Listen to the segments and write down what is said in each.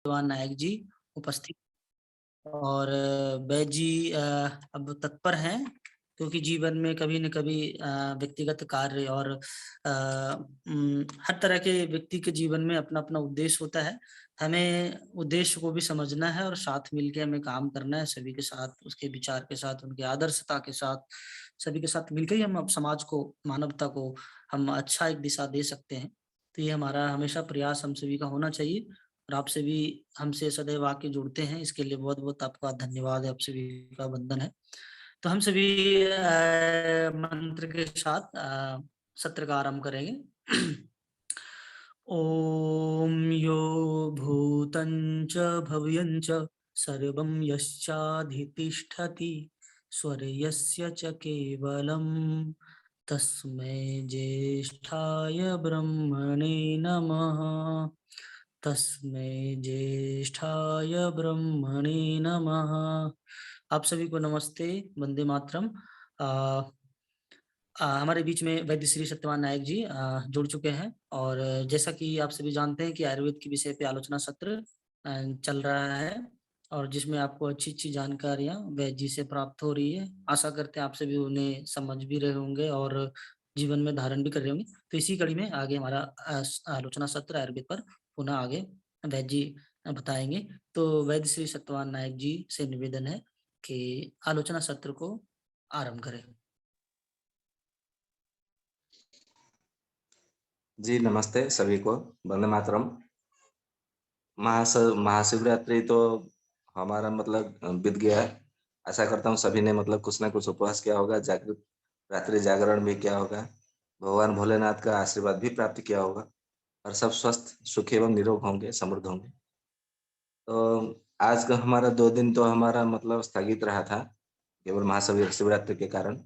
सत्यवान नायक जी उपस्थित और वैद जी अब तत्पर हैं क्योंकि जीवन में कभी न कभी व्यक्तिगत कार्य और हर तरह के व्यक्ति के जीवन में अपना-अपना उद्देश्य होता है। हमें उद्देश्य को भी समझना है और साथ मिलके हमें काम करना है सभी के साथ, उसके विचार के साथ, उनकी आदर्शता के साथ, सभी के साथ मिलके ही हम अब समाज को, मानवता को हम अच्छा एक दिशा दे सकते हैं। तो ये हमारा हमेशा प्रयास हम सभी का होना चाहिए। और आपसे भी हमसे सदैव आके जुड़ते हैं, इसके लिए बहुत-बहुत आपका धन्यवाद है, आप सभी का वंदन है। तो हम सभी मंत्र के साथ सत्र का आरंभ करेंगे। ॐ यो भूतं च भव्यं च सर्वं यश्चाधितिष्ठति स्वर्यस्य च केवलं तस्मै ज्येष्ठाय ब्रह्मणे नमः। तस्मै ज्येष्ठाय ब्रह्मणे नमः। आप सभी को नमस्ते, वंदे मातरम। हमारे बीच में वैद्य श्री सत्यवान नायक जी जुड़ चुके हैं और जैसा कि आप सभी जानते हैं कि आयुर्वेद के विषय पे आलोचना सत्र चल रहा है और जिसमें आपको अच्छी-अच्छी जानकारियाँ वैद्य जी से प्राप्त हो रही है। आशा करते हैं आप सभी उन्हें समझ भी रहे होंगे और जीवन में धारण भी कर रहे होंगे। तो इसी कड़ी में आगे हमारा आलोचना सत्र आयुर्वेद पर पुनः आगे वैद्य जी बताएँगे। तो वैद्य श्री सत्यवान नायक जी से निवेदन है कि आलोचना सत्र को आरंभ करें। जी नमस्ते सभी को, वंदे मातरम। महाशिवरात्रि तो हमारा मतलब बीत गया है। आशा करता हूँ सभी ने मतलब कुछ ना कुछ उपवास किया होगा, जागृत रात्रि जागरण भी किया होगा, भगवान भोलेनाथ का आशीर्वाद भी प्राप्त किया होगा और सब स्वस्थ, सुखी एवं निरोग होंगे, समृद्ध होंगे। तो आज का हमारा 2 दिन तो हमारा मतलब स्थगित रहा था, केवल शिवरात्रि के कारण।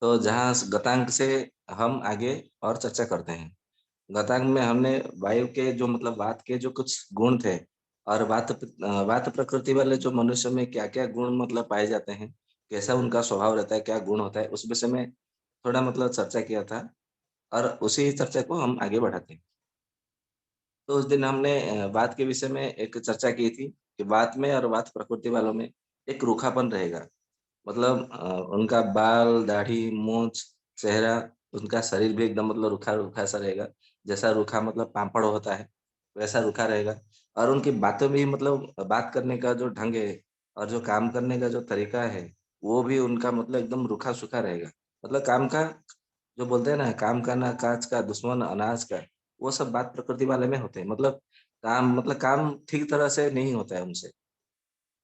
तो जहाँ गतांक से हम आगे और चर्चा करते हैं। गतांक में हमने वायु के जो मतलब वात के जो कुछ गुण थे और वात प्रकृति वाले जो मनुष्य में क्या-क्या गुण मतलब पाए जाते हैं, कैसा उनका स्वभाव रहता है, क्या गुण होता है, उस विषय में थोड़ा मतलब चर्चा किया था और उसी चर्चा को हम आगे बढ़ाते हैं। तो उस दिन हमने वात के विषय में एक चर्चा की थी कि वात में और वात प्रकृति वालों में एक रूखापन रहेगा। मतलब उनका बाल, दाढ़ी, मूंछ, चेहरा, उनका शरीर भी एकदम मतलब रूखा-रूखा सा रहेगा। जैसा रूखा मतलब पापड़ होता है, वैसा रूखा रहेगा और उनकी बातें भी मतलब बात करने का जो ढंग है और जो काम करने का जो तरीका है, वो भी उनका मतलब एकदम रूखा-सूखा रहेगा। मतलब काम का जो बोलते हैं ना, काम का ना काज का दुश्मन अनाज का, वो सब बात प्रकृति वाले में होते हैं। मतलब काम ठीक तरह से नहीं होता है उनसे।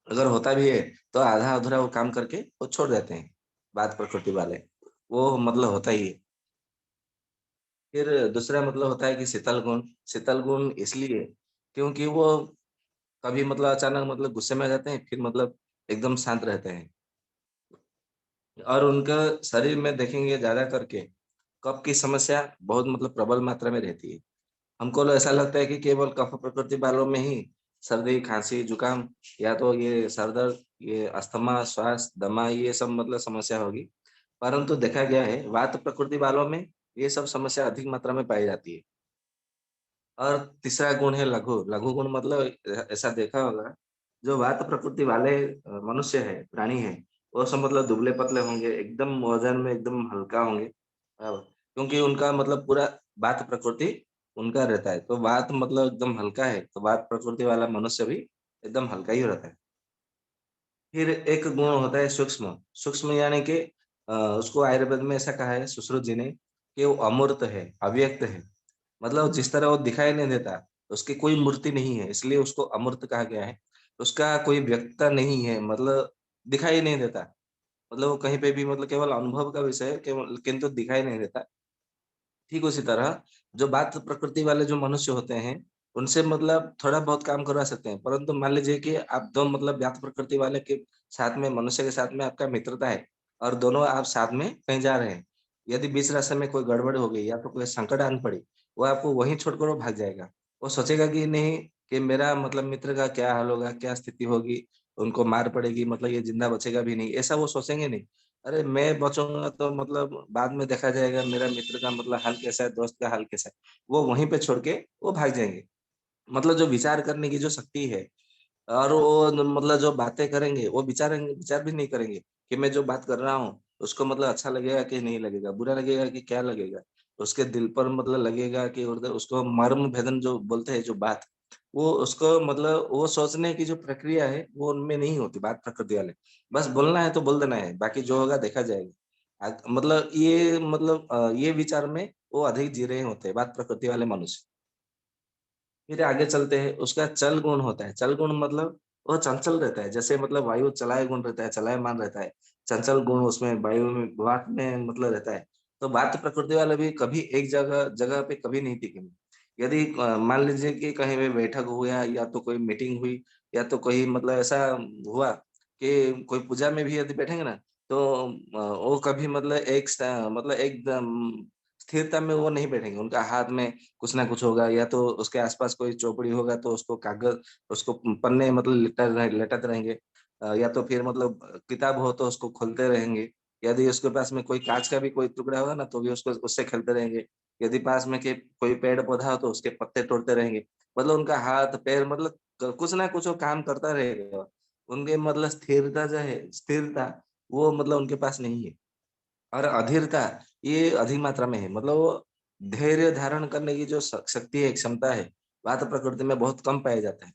अगर होता भी है, तो आधा-अधूरा वो काम करके वो छोड़ देते हैं, बात प्रकृति वाले। वो मतलब होता ही है। फिर दूसरा मतलब होता है कि शीतल गुण इसलिए क्योंकि वो कभी मतलब अचानक मतलब गुस्से में आ जाते हैं, फिर मतलब एकदम शांत रहते हैं। और उनका शरीर में देखेंगे ज़्यादा करके कफ की समस्या बहुत मतलब प्रबल मात्रा में रहती है। हमको ऐसा लगता है कि केवल कफ प्रकृति वालों में ही सर्दी, खाँसी, जुकाम या तो ये सर दर्द, ये अस्थमा, श्वास, दमा ये सब मतलब समस्या होगी। परंतु देखा गया है वात प्रकृति वालों में ये सब समस्या अधिक मात्रा में पाई जाती है। और तीसरा गुण है लघु, लघु गुण मतलब ऐसा देखा होगा जो वात प्रकृति वाले मनुष्य है, प्राणी है, वो सब मतलब दुबले-पतले होंगे, एकदम वज़न में एकदम हल्का होंगे। क्योंकि उनका मतलब पूरा वात प्रकृति उनका रहता है, तो वात मतलब एकदम हल्का है, तो वात प्रकृति वाला मनुष्य भी एकदम हल्का ही रहता है। फिर एक गुण होता है सूक्ष्म, सूक्ष्म यानी कि उसको आयुर्वेद में ऐसा कहा है सुश्रुत जी ने कि वो अमूर्त है, अव्यक्त है। मतलब जिस तरह वो दिखाई नहीं देता, उसकी कोई मूर्ति नहीं है, इसलिए उसको अमूर्त कहा गया है। उसका कोई व्यक्तता नहीं है, मतलब दिखाई नहीं देता। मतलब वो कहीं पे भी मतलब केवल अनुभव का विषय है, केवल किंतु दिखाई नहीं देता। ठीक उसी तरह जो बात प्रकृति वाले जो मनुष्य होते हैं, उनसे मतलब थोड़ा बहुत काम करवा सकते हैं। परंतु मान लीजिए कि आप 2 मतलब व्यात प्रकृति वाले के साथ में मनुष्य के साथ में आपका मित्रता है और दोनों आप साथ में कहीं जा रहे हैं। यदि बीच रास्ते में कोई गड़बड़ हो गई या तो कोई संकट आन पड़ी, वो आपको वहीं छोड़कर वो भाग जाएगा। वो सोचेगा कि नहीं कि मेरा मतलब मित्र का क्या हाल होगा, क्या स्थिति होगी, उनको मार पड़ेगी मतलब ये ज़िंदा बचेगा भी नहीं, ऐसा वो सोचेंगे नहीं। अरे! मैं बचूँगा तो मतलब बाद में देखा जाएगा मेरा मित्र का मतलब हाल कैसा है, दोस्त का हाल कैसा है। वो वहीं पे छोड़ के वो भाग जाएँगे। मतलब जो विचार करने की जो शक्ति है और वो मतलब जो बातें करेंगे, वो विचार भी नहीं करेंगे कि मैं जो बात कर रहा हूँ, उसको मतलब अच्छा लगेगा कि नहीं लगेगा, बुरा लगेगा कि क्या लगेगा। उसके दिल पर मतलब लगेगा कि उधर उसको मर्म भेदन जो बोलते हैं जो बात, वो उसको मतलब वो सोचने की जो प्रक्रिया है, वो उनमें नहीं होती बात प्रकृति वाले। बस बोलना है तो बोल देना है, बाकी जो होगा देखा जाएगा। मतलब ये मतलब ये विचार में वो अधिक जी रहे होते हैं, बात प्रकृति वाले मनुष्य। फिर आगे चलते हैं, उसका चल गुण होता है। चल गुण मतलब वो चंचल रहता है, जैसे मतलब वायु चलाय गुण रहता है, चलायमान रहता है। चंचल गुण उसमें वायु में वात में मतलब रहता है। तो बात प्रकृति वाले भी कभी एक जगह जगह पे कभी नहीं टिकेंगे। यदि मान लीजिए कि कहीं पे बैठक हुआ या तो कोई मीटिंग हुई या तो कोई मतलब ऐसा हुआ कि कोई पूजा में भी यदि बैठेंगे ना, तो वो कभी मतलब मतलब एकदम स्थिरता में वो नहीं बैठेंगे। उनका हाथ में कुछ ना कुछ होगा या तो उसके आस-पास कोई चौपड़ी होगा तो उसको कागज़ उसको पन्ने मतलब लटक रहेंगे। या तो फिर मतलब किताब हो तो उसको खोलते रहेंगे। यदि उसके पास में कोई काँच का भी कोई टुकड़ा होगा ना तो भी उसको उससे खेलते रहेंगे। यदि पास में के कोई पेड़-पौधा हो तो उसके पत्ते तोड़ते रहेंगे। मतलब उनका हाथ-पैर मतलब कुछ ना कुछ वो काम करता रहेगा। उनके मतलब स्थिरता जो है स्थिरता वो मतलब उनके पास नहीं है। और अधीरता ये अधिक मात्रा में है। मतलब वो धैर्य धारण करने की जो शक्ति है, क्षमता है, वात प्रकृति में बहुत कम पाया जाता है।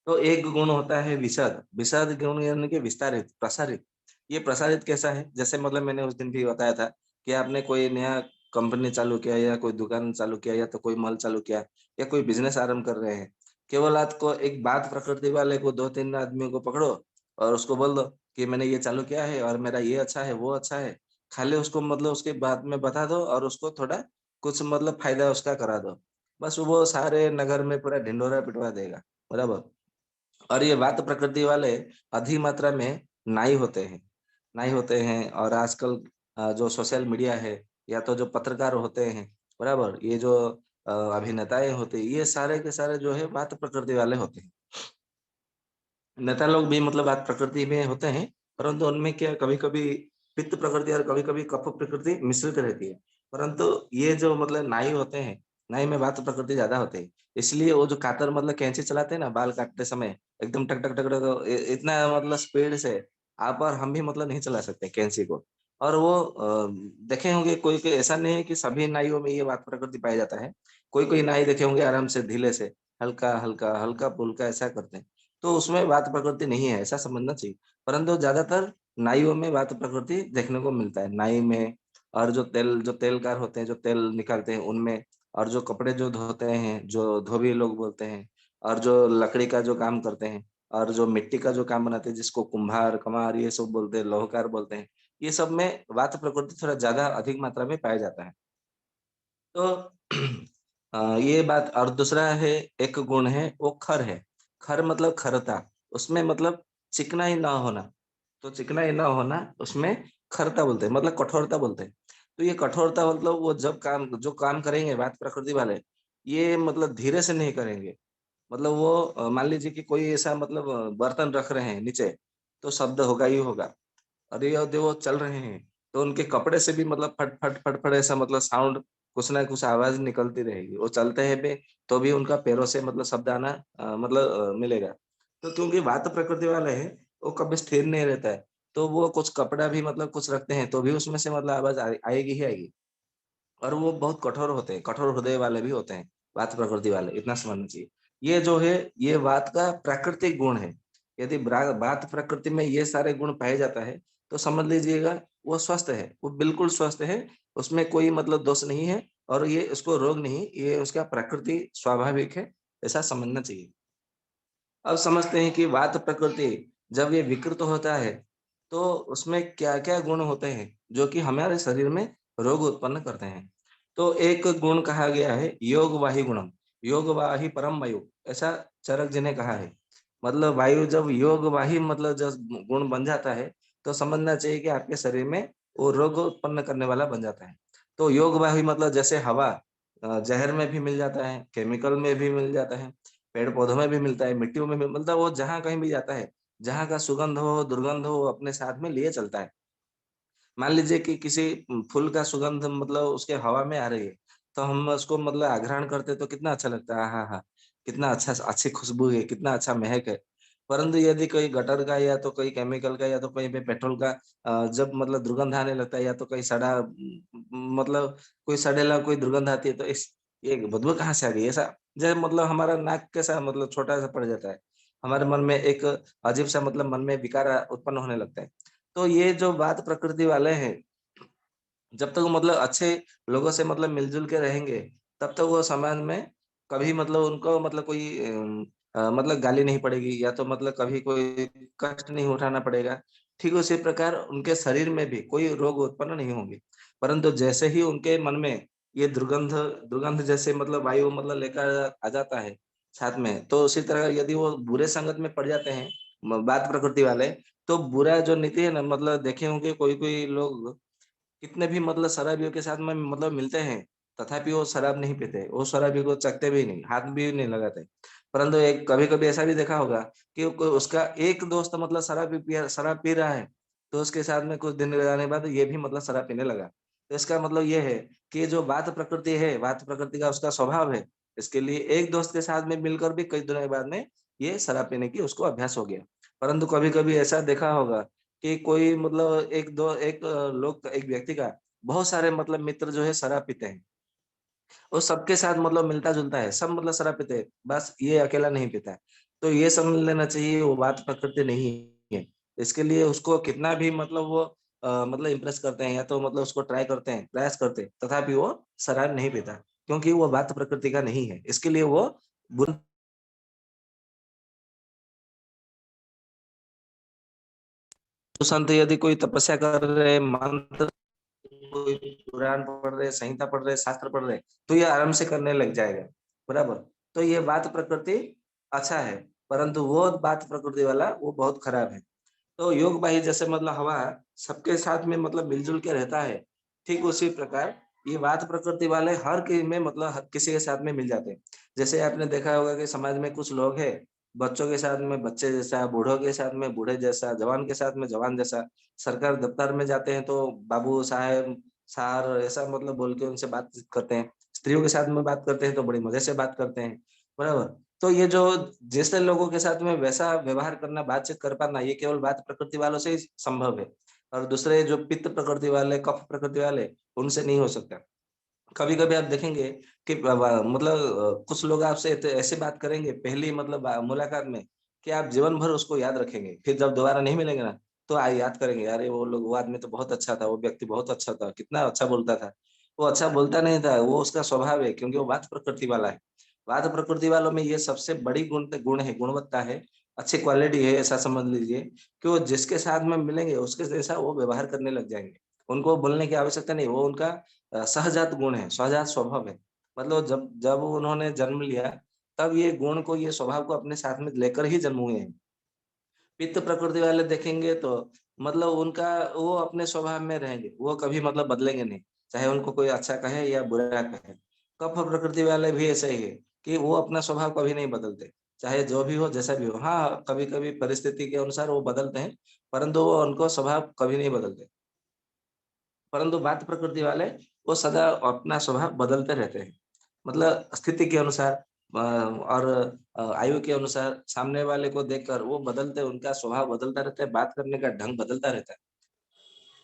तो एक गुण होता है विषाद। विषाद गुण यानी कि विस्तारित, प्रसारित। ये प्रसारित कैसा है? जैसे मतलब मैंने उस दिन भी बताया था कि आपने कोई नया कंपनी चालू किया या कोई दुकान चालू किया या तो कोई मॉल चालू किया या कोई बिज़नेस आरंभ कर रहे हैं। केवल आपको एक बात प्रकृति वाले को 2-3 आदमियों को पकड़ो और उसको बोल दो कि मैंने ये चालू किया है और मेरा ये अच्छा है, वो अच्छा है। खाली उसको मतलब उसके बात में बता दो और उसको थोड़ा कुछ मतलब फ़ायदा उसका करा दो। बस वो सारे नगर में पूरा ढिंढोरा पिटवा देगा। बराबर? और ये वात प्रकृति वाले अधिक मात्रा में नाई होते हैं। नाई होते हैं और आजकल जो सोशल मीडिया है या तो जो पत्रकार होते हैं, बराबर? ये जो अभिनेताएँ होते हैं, ये सारे के सारे जो है वात प्रकृति वाले होते हैं। नेता लोग भी मतलब बात प्रकृति में होते हैं, परंतु उनमें क्या कभी-कभी पित्त प्रकृति और कभी-कभी कफ प्रकृति मिश्रित रहती है। परंतु ये जो मतलब नाई होते हैं, नाई में वात प्रकृति ज़्यादा होते हैं। इसलिए वो जो कातर मतलब कैंची चलाते हैं ना बाल काटते समय, एकदम टक, टक, टक, टक इतना मतलब स्पीड से आप और हम भी मतलब नहीं चला सकते कैंची को। और वो देखे होंगे कोई-कोई ऐसा नहीं है कि सभी नाइयों में ये वात प्रकृति पाया जाता है। कोई-कोई नाई देखे होंगे आराम से धीरे से, हल्का-हल्का, हल्का-फुल्का ऐसा करते हैं। तो उसमें वात प्रकृति नहीं है, ऐसा समझना चाहिए। परंतु ज़्यादातर नाइयों में वात प्रकृति देखने को मिलता है। नाई में और जो तेलकार होते हैं, जो तेल निकालते हैं उनमें और जो कपड़े जो धोते हैं, जो धोबी लोग बोलते हैं और जो लकड़ी का जो काम करते हैं और जो मिट्टी का जो काम बनाते हैं जिसको कुम्हार, कमार ये सब बोलते हैं, लोहकार बोलते हैं। ये सब में वात प्रकृति थोड़ा ज़्यादा अधिक मात्रा में पाया जाता है। तो ये बात और दूसरा है एक गुण है वो खर है। खर मतलब खरता, उसमें मतलब चिकनाई ना होना। तो चिकनाई ना होना उसमें खरता बोलते हैं मतलब कठोरता बोलते हैं। तो ये कठोरता मतलब वो जब काम जो काम करेंगे बात प्रकृति वाले, ये मतलब धीरे से नहीं करेंगे। मतलब वो मान लीजिए कि कोई ऐसा मतलब बर्तन रख रहे हैं नीचे, तो शब्द होगा ही होगा। और ये यदि वो चल रहे हैं, तो उनके कपड़े से भी मतलब फट-फट, फट-फट ऐसा मतलब साउंड कुछ ना कुछ आवाज़ निकलती रहेगी। वो चलते हैं भी, तो भी उनका पैरों से मतलब शब्द आना मतलब मिलेगा। तो क्योंकि वात प्रकृति वाले हैं, वो कभी स्थिर नहीं रहता है। तो वो कुछ कपड़ा भी मतलब कुछ रखते हैं, तो भी उसमें से मतलब आवाज़ आएगी ही आएगी। और वो बहुत कठोर होते हैं, कठोर हृदय वाले भी होते हैं, वात प्रकृति वाले, इतना समझना चाहिए। ये जो है, ये वात का प्राकृतिक गुण है। यदि वात प्रकृति में ये सारे गुण पाए जाता है, तो समझ लीजिएगा वो स्वस्थ है, वो बिल्कुल स्वस्थ है, उसमें कोई मतलब दोष नहीं है और ये उसको रोग नहीं, ये उसका प्रकृति स्वाभाविक है, ऐसा समझना चाहिए। अब समझते हैं कि वात प्रकृति जब ये विकृत होता है, तो उसमें क्या-क्या गुण होते हैं, जो कि हमारे शरीर में रोग उत्पन्न करते हैं। तो एक गुण कहा गया है योग वाही गुणम, योग वाही परम वायु, ऐसा चरक जी ने कहा है। मतलब वायु जब योग वाही मतलब जब गुण बन जाता है, तो समझना चाहिए कि आपके शरीर में वो रोग उत्पन्न करने वाला बन जाता है। तो योग वाही मतलब जैसे हवा ज़हर में भी मिल जाता है, केमिकल में भी मिल जाता है। पेड़-पौधों में भी मिलता है, मिट्टियों में भी मतलब वो जहाँ कहीं भी जाता है, जहाँ का सुगंध हो, दुर्गंध हो, वो अपने साथ में लिए चलता है। मान लीजिए कि किसी फूल का सुगंध मतलब उसके हवा में आ रही है, तो हम उसको मतलब आघ्राण करते तो कितना अच्छा लगता है, आहा! कितना अच्छा अच्छी खुशबू है, कितना अच्छा महक है। परंतु यदि कोई गटर का या तो कोई केमिकल का या तो कहीं पे पेट्रोल का जब मतलब दुर्गंध आने लगता है या तो कहीं सड़ा मतलब कोई सड़ेला कोई दुर्गंध आती है तो इस ये बदबू कहाँ से आ गई? ऐसा जैसे मतलब हमारा नाक कैसा मतलब छोटा-सा पड़ जाता है। हमारे मन में एक अजीब-सा मतलब मन में विकार उत्पन्न होने लगता है। तो ये जो बात प्रकृति वाले हैं, जब तक वो मतलब अच्छे लोगों से मतलब मिल-जुल के रहेंगे, तब तक वो समाज में कभी मतलब उनको मतलब कोई मतलब गाली नहीं पड़ेगी या तो मतलब कभी कोई कष्ट नहीं उठाना पड़ेगा। ठीक उसी प्रकार उनके शरीर में भी कोई रोग उत्पन्न नहीं होंगे। परंतु जैसे ही उनके मन में ये दुर्गंध दुर्गंध जैसे मतलब वायु मतलब लेकर आ जाता है साथ में, तो उसी तरह यदि वो बुरे संगत में पड़ जाते हैं, बात प्रकृति वाले, तो बुरा जो नीति है ना मतलब देखे होंगे कोई-कोई लोग कितने भी मतलब शराबियों के साथ में मतलब मिलते हैं, तथापि वो शराब नहीं पीते, वो शराबी को चखते भी नहीं, हाथ भी नहीं लगाते। परंतु एक कभी-कभी ऐसा भी देखा होगा कि को उसका एक दोस्त मतलब शराब पी रहा है, तो उसके साथ में कुछ दिन जाने के बाद ये भी मतलब शराब पीने लगा। तो इसका मतलब ये है कि जो बात प्रकृति है, बात प्रकृति का उसका स्वभाव है, इसके लिए एक दोस्त के साथ में मिलकर भी कई दिनों के बाद में ये शराब पीने की उसको अभ्यास हो गया। परंतु कभी-कभी ऐसा देखा होगा कि कोई मतलब एक व्यक्ति का बहुत सारे मतलब मित्र जो है शराब पीते हैं। वो सबके साथ मतलब मिलता-जुलता है, सब मतलब शराब पीते हैं, बस ये अकेला नहीं पीता है। तो ये समझ लेना चाहिए वो बात प्रकृति नहीं है। इसके लिए उसको कितना भी मतलब वो मतलब इम्प्रेस करते हैं या तो मतलब उसको ट्राई करते हैं, प्रयास करते हैं, तथापि वो शराब नहीं पीता, क्योंकि वो बात प्रकृति का नहीं है। इसके लिए वो बुन संत यदि कोई तपस्या कर रहे हैं, मंत्र कोई पुराण पढ़ रहे, संहिता पढ़ रहे, शास्त्र पढ़ रहे, तो ये आराम से करने लग जाएगा, बराबर? तो ये बात प्रकृति अच्छा है, परंतु वो बात प्रकृति वाला वो बहुत खराब है। तो योग बाही जैसे मतलब हवा सबके साथ में मतलब मिल-जुल के रहता है, ठीक उसी प्रकार ये बात प्रकृति वाले हर की में मतलब ह किसी के साथ में मिल जाते हैं। जैसे आपने देखा होगा कि समाज में कुछ लोग हैं, बच्चों के साथ में बच्चे जैसा, बूढ़ों के साथ में बूढ़े जैसा, जवान के साथ में जवान जैसा। सरकारी दफ्तर में जाते हैं तो बाबू, साहब, सार ऐसा मतलब बोल के उनसे बातचीत करते हैं। स्त्रियों के साथ में बात करते हैं तो बड़ी मज़े से बात करते हैं, बराबर? तो ये जो जैसे लोगों के साथ में वैसा व्यवहार करना, बातचीत कर पाना, ये केवल बात प्रकृति वालों से ही संभव है और दूसरे जो पित्त प्रकृति वाले, कफ प्रकृति वाले, उनसे नहीं हो सकता। कभी-कभी आप देखेंगे कि ब ब मतलब कुछ लोग आपसे ऐसे बात करेंगे पहली मतलब मुलाकात में कि आप जीवन भर उसको याद रखेंगे। फिर जब दोबारा नहीं मिलेंगे ना, तो याद करेंगे, अरे वो आदमी तो बहुत अच्छा था, वो व्यक्ति बहुत अच्छा था, कितना अच्छा बोलता था। वो अच्छा बोलता नहीं था, वो उसका स्वभाव है क्योंकि वो वात प्रकृति वाला है। वात प्रकृति वालों में ये सबसे बड़ी गुण है, गुणवत्ता है, अच्छी क्वालिटी है, ऐसा समझ लीजिए कि वो जिसके साथ में मिलेंगे, उसके जैसा वो व्यवहार करने लग जाएँगे। उनको बोलने की आवश्यकता नहीं, वो उनका सहजात गुण है, सहजात स्वभाव है। मतलब जब जब उन्होंने जन्म लिया, तब ये गुण को, ये स्वभाव को अपने साथ में लेकर ही जन्म हुए हैं। पित्त प्रकृति वाले देखेंगे तो मतलब उनका वो अपने स्वभाव में रहेंगे, वो कभी मतलब बदलेंगे नहीं, चाहे उनको कोई अच्छा कहे या बुरा कहे। कफ प्रकृति वाले भी ऐसे ही है कि वो अपना स्वभाव कभी नहीं बदलते, चाहे जो भी हो, जैसा भी हो। हाँ, कभी-कभी परिस्थिति के अनुसार वो बदलते हैं, परंतु वो उनको स्वभाव कभी नहीं बदलते। परंतु बात प्रकृति वाले वो सदा अपना स्वभाव बदलते रहते हैं। मतलब स्थिति के अनुसार और आयु के अनुसार सामने वाले को देखकर वो बदलते, उनका स्वभाव बदलता रहता है, बात करने का ढंग बदलता रहता है।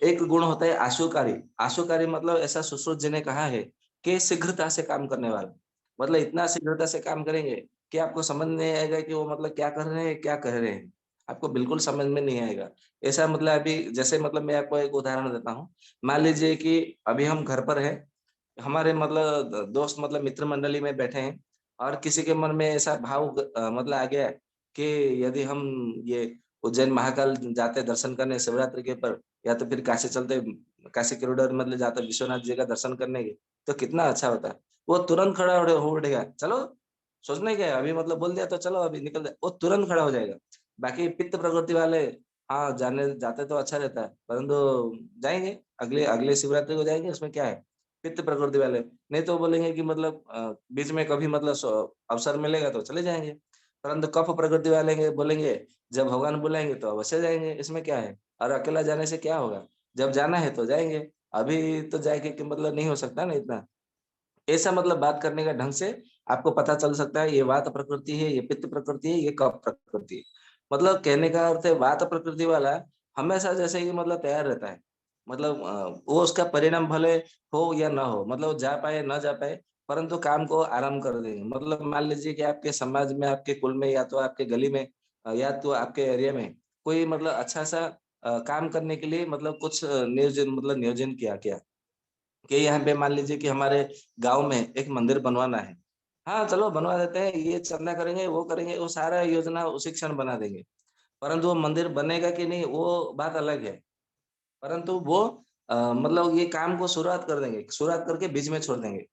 एक गुण होता है आशुकारी। आशुकारी मतलब ऐसा सुश्रुत जी ने कहा है कि शीघ्रता से काम करने वाला। मतलब इतना शीघ्रता से काम करेंगे कि आपको समझ नहीं आएगा कि वो मतलब क्या कर रहे हैं, क्या कह रहे हैं। आपको बिल्कुल समझ में नहीं आएगा। ऐसा मतलब अभी जैसे मतलब मैं आपको एक उदाहरण देता हूँ। मान लीजिए कि अभी हम घर पर हैं, हमारे मतलब दोस्त मतलब मित्र मंडली में बैठे हैं और किसी के मन में ऐसा भाव मतलब आ गया कि यदि हम ये उज्जैन महाकाल जाते दर्शन करने शिवरात्रि के ऊपर या तो फिर काशी चलते, काशी कॉरिडोर मतलब जाते विश्वनाथ जी का दर्शन करने के, तो कितना अच्छा होता। वो तुरंत खड़ा हो उठेगा, चलो, सोचना क्या है, अभी मतलब बोल दिया तो चलो अभी निकल जाए, वो तुरंत खड़ा हो जाएगा। बाकी पित्त प्रकृति वाले, हाँ, जाने जाते तो अच्छा रहता है, परंतु जाएँगे, अगले अगले शिवरात्रि को जाएँगे, उसमें क्या है? पित्त प्रकृति वाले, नहीं तो बोलेंगे कि मतलब बीच में कभी मतलब अवसर मिलेगा तो चले जाएँगे। परंतु कफ प्रकृति वाले बोलेंगे, जब भगवान बुलाएँगे तो अवश्य जाएँगे, इसमें क्या है? और अकेला जाने से क्या होगा? जब जाना है तो जाएँगे, अभी तो जाके कि मतलब नहीं हो सकता ना इतना। ऐसा मतलब बात करने का ढंग से आपको पता चल सकता है, ये वात प्रकृति है, ये पित्त प्रकृति है, ये कफ प्रकृति है। मतलब कहने का अर्थ है वात प्रकृति वाला हमेशा जैसे कि मतलब तैयार रहता है। मतलब वो उसका परिणाम भले हो या ना हो, मतलब जा पाए, ना जा पाए, परंतु काम को आराम कर देंगे। मतलब मान लीजिए कि आपके समाज में, आपके कुल में या तो आपके गली में या तो आपके एरिया में कोई मतलब अच्छा-सा काम करने के लिए मतलब कुछ नियोजन किया गया। कि यहाँ पे मान लीजिए कि हमारे गाँव में एक मंदिर बनवाना है। हाँ, चलो बनवा देते हैं, ये चंदा करेंगे, वो सारा योजना उसी क्षण बना देंगे। परंतु वो मंदिर बनेगा कि नहीं वो बात अलग है। परंतु वो मतलब ये काम को शुरुआत कर देंगे, शुरुआत करके बीच में छोड़ देंगे।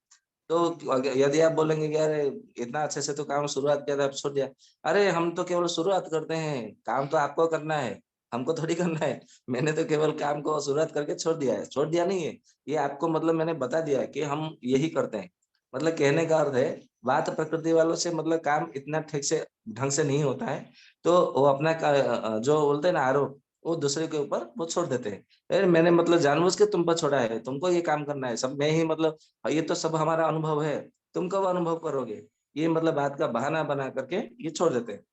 तो यदि आप बोलेंगे कि अरे इतना अच्छे से तो काम शुरुआत किया था, अब छोड़ दिया। अरे हम तो केवल शुरुआत करते हैं, काम तो आपको करना है, हमको थोड़ी करना है। मैंने तो केवल काम को शुरुआत करके छोड़ दिया है, छोड़ दिया नहीं है, ये आपको मतलब मैंने बता दिया है कि हम यही करते हैं। मतलब कहने का अर्थ है, बात प्रकृति वालों से मतलब काम इतना ठीक से ढंग से नहीं होता है, तो वो अपना जो बोलते हैं ना आरोप, वो दूसरे के ऊपर वो छोड़ देते हैं। अरे मैंने मतलब जानबूझ के तुम पर छोड़ा है, तुमको ये काम करना है, सब मैं ही मतलब ये तो सब हमारा अनुभव है, तुम कब अनुभव करोगे? ये मतलब बात का बहाना बना करके ये छोड़ देते हैं।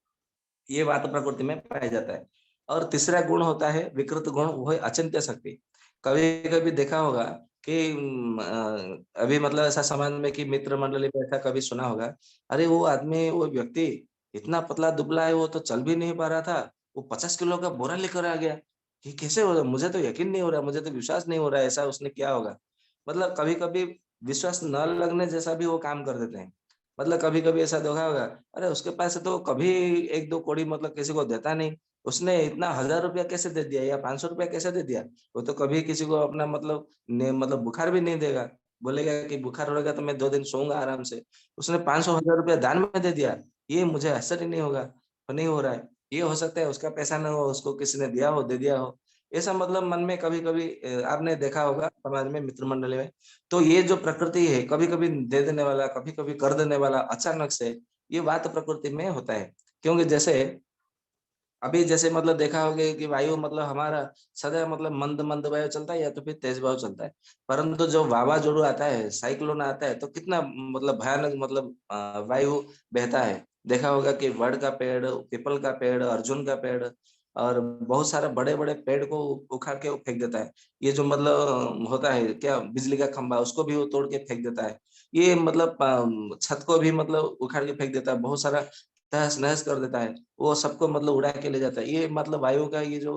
ये बात प्रकृति में पाया जाता है। और तीसरा गुण होता है विकृत गुण, वो है अचिंत्य शक्ति। कभी-कभी देखा होगा कि अभी मतलब ऐसा समाज में कि मित्र मंडली में ऐसा कभी सुना होगा, अरे वो आदमी, वो व्यक्ति इतना पतला-दुबला है, वो तो चल भी नहीं पा रहा था, वो 50 किलो का बोरा लेकर आ गया। ये कैसे हो रहा है? मुझे तो यकीन नहीं हो रहा, मुझे तो विश्वास नहीं हो रहा है, ऐसा उसने किया होगा। मतलब कभी-कभी विश्वास न लगने जैसा भी वो काम कर देते हैं। मतलब कभी-कभी ऐसा देखा होगा, अरे उसके पास से तो कभी 1-2 कौड़ी मतलब किसी को देता नहीं। उसने इतना ₹1000 कैसे दे दिया या ₹500 कैसे दे दिया? वो तो कभी किसी को अपना मतलब मतलब बुखार भी नहीं देगा। बोलेगा कि बुखार होगा तो मैं 2 दिन सोऊँगा आराम से। उसने 500 ₹1000 दान में दे दिया। ये मुझे आश्चर्य नहीं होगा, नहीं हो रहा है। ये हो सकता है उसका पैसा ना हो, उसको किसी ने दिया हो, दे दिया हो। ऐसा मतलब मन में कभी-कभी आपने देखा होगा समाज में, मित्र मंडली में। तो ये जो प्रकृति है, कभी-कभी दे देने वाला, कभी-कभी कर देने वाला अचानक से, ये वात प्रकृति में होता है। क्योंकि जैसे अभी जैसे मतलब देखा होगा कि वायु मतलब हमारा सदा मतलब मंद-मंद वायु चलता है या तो फिर तेज वायु चलता है। परंतु जो वावाज़ोड़ू आता है, साइक्लोन आता है, तो कितना मतलब भयानक मतलब वायु बहता है। देखा होगा कि वड का पेड़, पीपल का पेड़, अर्जुन का पेड़ और बहुत सारे बड़े-बड़े पेड़ को उखाड़ के वो फेंक देता है। ये जो मतलब होता है क्या, बिजली का खंभा, उसको भी वो तोड़ के फेंक देता है। ये मतलब छत को भी मतलब उखाड़ के फेंक देता है। बहुत सारा तहस-नहस कर देता है। वो सबको मतलब उड़ा के ले जाता है। ये मतलब वायु का ये जो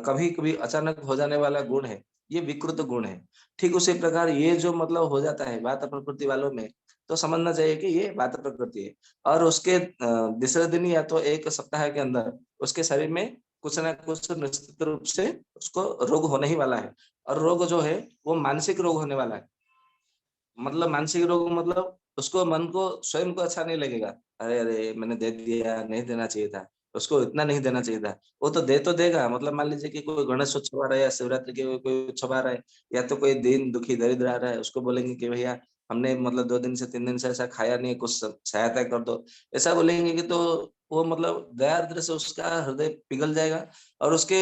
कभी-कभी अचानक हो जाने वाला गुण है, ये विकृत गुण है। ठीक उसी प्रकार ये जो मतलब हो जाता है वात प्रकृति वालों में, तो समझना चाहिए कि ये वात प्रकृति है और उसके दूसरे दिन या तो 1 सप्ताह के अंदर उसके शरीर में कुछ न कुछ निश्चित रूप से उसको रोग होने ही वाला है और रोग जो है, वो मानसिक रोग होने वाला है। मतलब मानसिक रोग मतलब उसको मन को स्वयं को अच्छा नहीं लगेगा। अरे, अरे! मैंने दे दिया, नहीं देना चाहिए था। उसको इतना नहीं देना चाहिए था। वो तो दे तो देगा, मतलब मान लीजिए कि कोई गणेश उत्सव आ रहा है या शिवरात्रि के कोई उत्सव आ रहा है या तो कोई दीन दुखी दरिद्र आ रहा है, उसको बोलेंगे कि भैया हमने मतलब 2 दिन से 3 दिन से ऐसा खाया नहीं है, कुछ सहायता कर दो। ऐसा बोलेंगे कि तो वो मतलब दया-आर्द्र से उसका हृदय पिघल जाएगा और उसके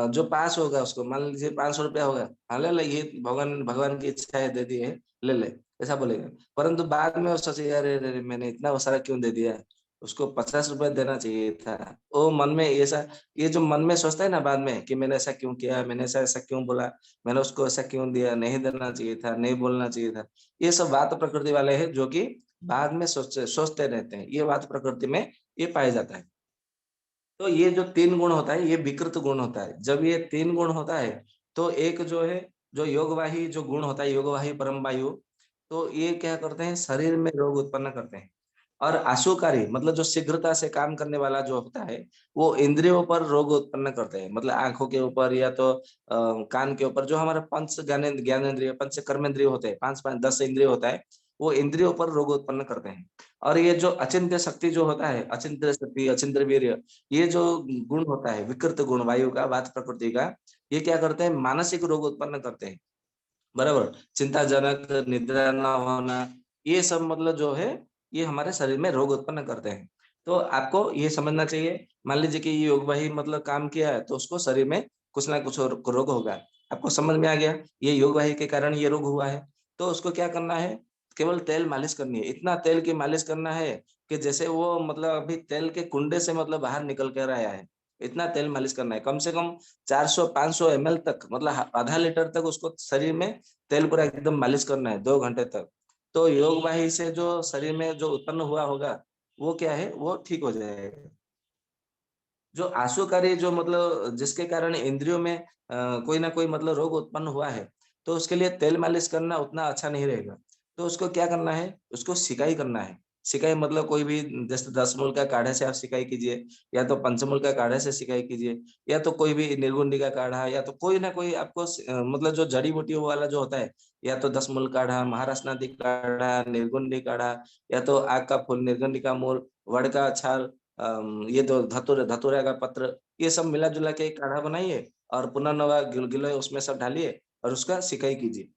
जो पास होगा उसको मान लीजिए ₹500 होगा, हाँ, ले लो ये भगवान भगवान की इच्छा है दे दिए, ले ले, ऐसा बोलेगा। परंतु बाद में वो सोचेगा अरे, अरे, अरे! मैंने इतना वो सारा क्यों दे दिया? उसको ₹50 देना चाहिए था। वो मन में ऐसा ये जो मन में सोचता है ना बाद में कि मैंने ऐसा क्यों किया? मैंने ऐसा ऐसा क्यों बोला? मैंने उसको ऐसा क्यों दिया? नहीं देना चाहिए था, नहीं बोलना चाहिए था। ये सब बात प्रकृति वाले हैं जो कि बाद में सोचते रहते हैं। ये बात प्रकृति में ये पाया जाता है। तो ये जो 3 गुण होता है, ये विकृत गुण होता है। जब ये 3 गुण होता है, तो एक जो है, जो योगवाही जो गुण होता है, योगवाही परम वायु, तो ये क्या करते हैं, शरीर में रोग उत्पन्न करते हैं। और आशुकारी मतलब जो शीघ्रता से काम करने वाला जो होता है, वो इंद्रियों पर रोग उत्पन्न करते हैं। मतलब आँखों के ऊपर या तो कान के ऊपर जो हमारा पंच ज्ञानेंद्रिय, पंच कर्मेंद्रिय होते हैं, 5-5 10 इंद्रिय होता है, वो इंद्रियों पर रोग उत्पन्न करते हैं। और ये जो अचिंत्य शक्ति जो होता है, अचिंत्य शक्ति, अचिंत्य वीर्य, ये जो गुण होता है, विकृत गुण वायु का, वात प्रकृति का, ये क्या करते हैं, मानसिक रोग उत्पन्न करते हैं। बराबर? चिंताजनक, निद्रा ना होना, ये सब मतलब जो है, ये हमारे शरीर में रोग उत्पन्न करते हैं। तो आपको ये समझना चाहिए, मान लीजिए कि ये योग वही मतलब काम किया है, तो उसको शरीर में कुछ ना कुछ रोग होगा। आपको समझ में आ गया, ये योग वाही के कारण ये रोग हुआ है। तो उसको क्या करना है, केवल तेल मालिश करनी है। इतना तेल की मालिश करना है कि जैसे वो मतलब अभी तेल के कुंडे से मतलब बाहर निकल कर आया है। इतना तेल मालिश करना है। कम से कम 400-500 एमएल तक मतलब आधा लीटर तक उसको शरीर में तेल पूरा एकदम मालिश करना है 2 घंटे तक। तो योग वाही से जो शरीर में जो उत्पन्न हुआ होगा, वो क्या है, वो ठीक हो जाएगा। जो आशुकारी जो मतलब जिसके कारण इंद्रियों में कोई ना कोई मतलब रोग उत्पन्न हुआ है, तो उसके लिए तेल मालिश करना उतना अच्छा नहीं रहेगा। तो उसको क्या करना है, उसको सिकाई करना है। सिकाई मतलब कोई भी जैसे 10 मूल का काढ़े से आप सिकाई कीजिए, या तो पंचमूल का काढ़े से सिकाई कीजिए, या तो कोई भी निर्गुंडी का काढ़ा, या तो कोई ना कोई आपको मतलब जो जड़ी-बूटियों वाला जो होता है, या तो 10 मूल काढ़ा, महाराष्ट्रनाथी काढ़ा, निर्गुंडी काढ़ा, या तो आग का फूल, निर्गुंडी का मूल, वड़ का छाल, ये तो धतूरे का पत्र, ये सब मिला-जुला के एक काढ़ा बनाइए और पुनर्नवा गिलोय उसमें सब डालिए और उसका सिकाई कीजिए।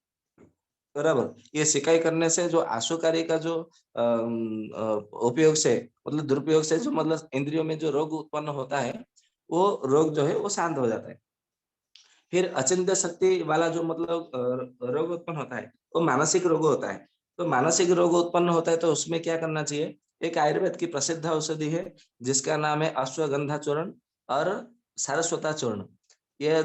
बराबर? ये सिकाई करने से जो आशुकारी का जो उपयोग से मतलब दुरुपयोग से जो मतलब इंद्रियों में जो रोग उत्पन्न होता है, वो रोग जो है वो शांत हो जाता है। फिर अचिंत्य शक्ति वाला जो मतलब रोग उत्पन्न होता है, वो मानसिक रोग होता है। तो मानसिक रोग उत्पन्न होता है तो उसमें क्या करना चाहिए? एक आयुर्वेद की प्रसिद्ध औषधि है, जिसका नाम है अश्वगंधा चूर्ण और सारस्वता चूर्ण। ये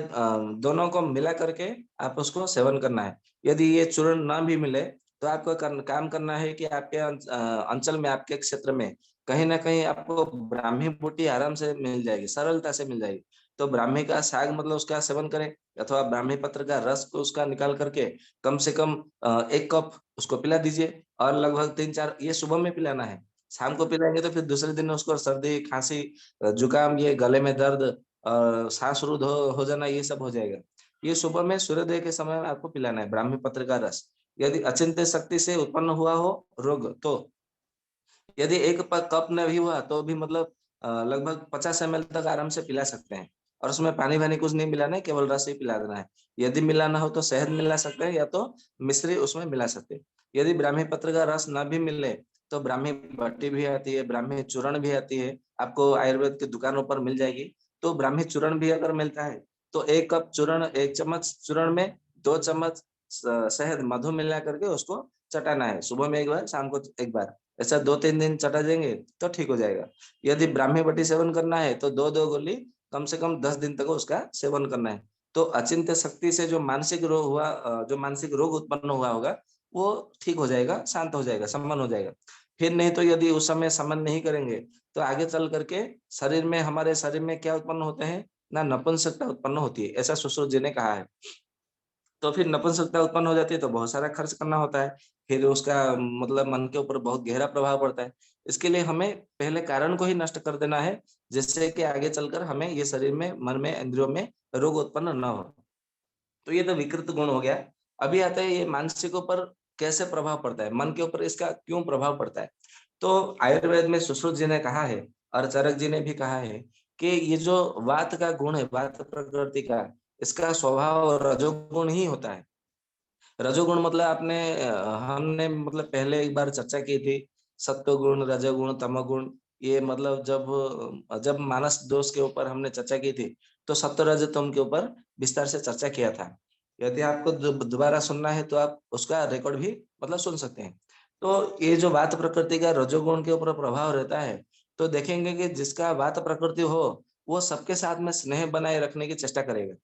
दोनों को मिला करके आप उसको सेवन करना है। यदि ये चूर्ण ना भी मिले, तो आपको काम करना है कि आपके अंचल में, आपके क्षेत्र में कहीं न कहीं आपको ब्राह्मी बूटी आराम से मिल जाएगी, सरलता से मिल जाएगी। तो ब्राह्मी का साग मतलब उसका सेवन करें, अथवा ब्राह्मी पत्र का रस को उसका निकाल करके कम से कम 1 कप उसको पिला दीजिए और लगभग 3-4 ये सुबह में पिलाना है। शाम को पिलाएँगे तो फिर दूसरे दिन उसको सर्दी, खाँसी, जुकाम, ये गले में दर्द, साँस रूध हो जाना, ये सब हो जाएगा। ये सुबह में सूर्योदय के समय में आपको पिलाना है ब्राह्मी पत्र का रस। यदि अचिंत्य शक्ति से उत्पन्न हुआ हो रोग, तो यदि 1 कप नहीं भी हुआ तो भी मतलब लगभग 50 एमएल तक आराम से पिला सकते हैं। और उसमें पानी-वानी कुछ नहीं मिलाना है, केवल रस ही पिला देना है। यदि मिलाना हो तो शहद मिला सकते हैं, या तो मिश्री उसमें मिला सकते हैं। यदि ब्राह्मी पत्र का रस ना भी मिले, तो ब्राह्मी बट्टी भी आती है, ब्राह्मी चूर्ण भी आती है, आपको आयुर्वेद की दुकानों पर मिल जाएगी। तो ब्राह्मी चूर्ण भी अगर मिलता है, तो 1 कप चूर्ण, 1 चम्मच चूर्ण में 2 चम्मच शहद, मधु मिला करके उसको चटाना है। सुबह में 1 बार, शाम को 1 बार। ऐसा 2-3 दिन चटा देंगे तो ठीक हो जाएगा। यदि ब्राह्मी बट्टी सेवन करना है तो 2-2 गोली कम से कम 10 दिन तक उसका सेवन करना है। तो अचिंत्य शक्ति से जो मानसिक रोग हुआ, जो मानसिक रोग उत्पन्न हुआ होगा, वो ठीक हो जाएगा, शांत हो जाएगा, शमन हो जाएगा। फिर नहीं तो यदि उस समय शमन नहीं करेंगे, तो आगे चल करके हमारे शरीर में क्या उत्पन्न होते हैं? ना नपुंसकता उत्पन्न होती है, ऐसा सुश्रुत जी ने कहा है। तो फिर नपुंसकता उत्पन्न हो जाती है तो बहुत सारा खर्च करना होता है। फिर उसका मतलब मन के ऊपर बहुत गहरा प्रभाव पड़ता है। इसके लिए हमें पहले कारण को ही नष्ट कर देना है, जिससे कि आगे चलकर हमें ये शरीर में, मन में, इंद्रियों में रोग उत्पन्न ना हो। तो ये तो विकृत गुण हो गया। अभी आता है ये मानसिक ऊपर कैसे प्रभाव पड़ता है, मन के ऊपर इसका क्यों प्रभाव पड़ता है? तो आयुर्वेद में सुश्रुत जी ने कहा है और चरक जी ने भी कहा है कि ये जो वात का गुण है, वात प्रकृति का, इसका स्वभाव रजोगुण ही होता है। रजोगुण मतलब हमने मतलब पहले एक बार चर्चा की थी, सत्वगुण, रजोगुण, तमोगुण। ये मतलब जब मानस दोष के ऊपर हमने चर्चा की थी, तो सत्व रज तम के ऊपर विस्तार से चर्चा किया था। यदि आपको दोबारा सुनना है तो आप उसका रिकॉर्ड भी मतलब सुन सकते हैं। तो ये जो वात प्रकृति का रजोगुण के ऊपर प्रभाव रहता है, तो देखेंगे कि जिसका वात प्रकृति हो, वो सबके साथ में स्नेह बनाए रखने की चेष्टा करेगा।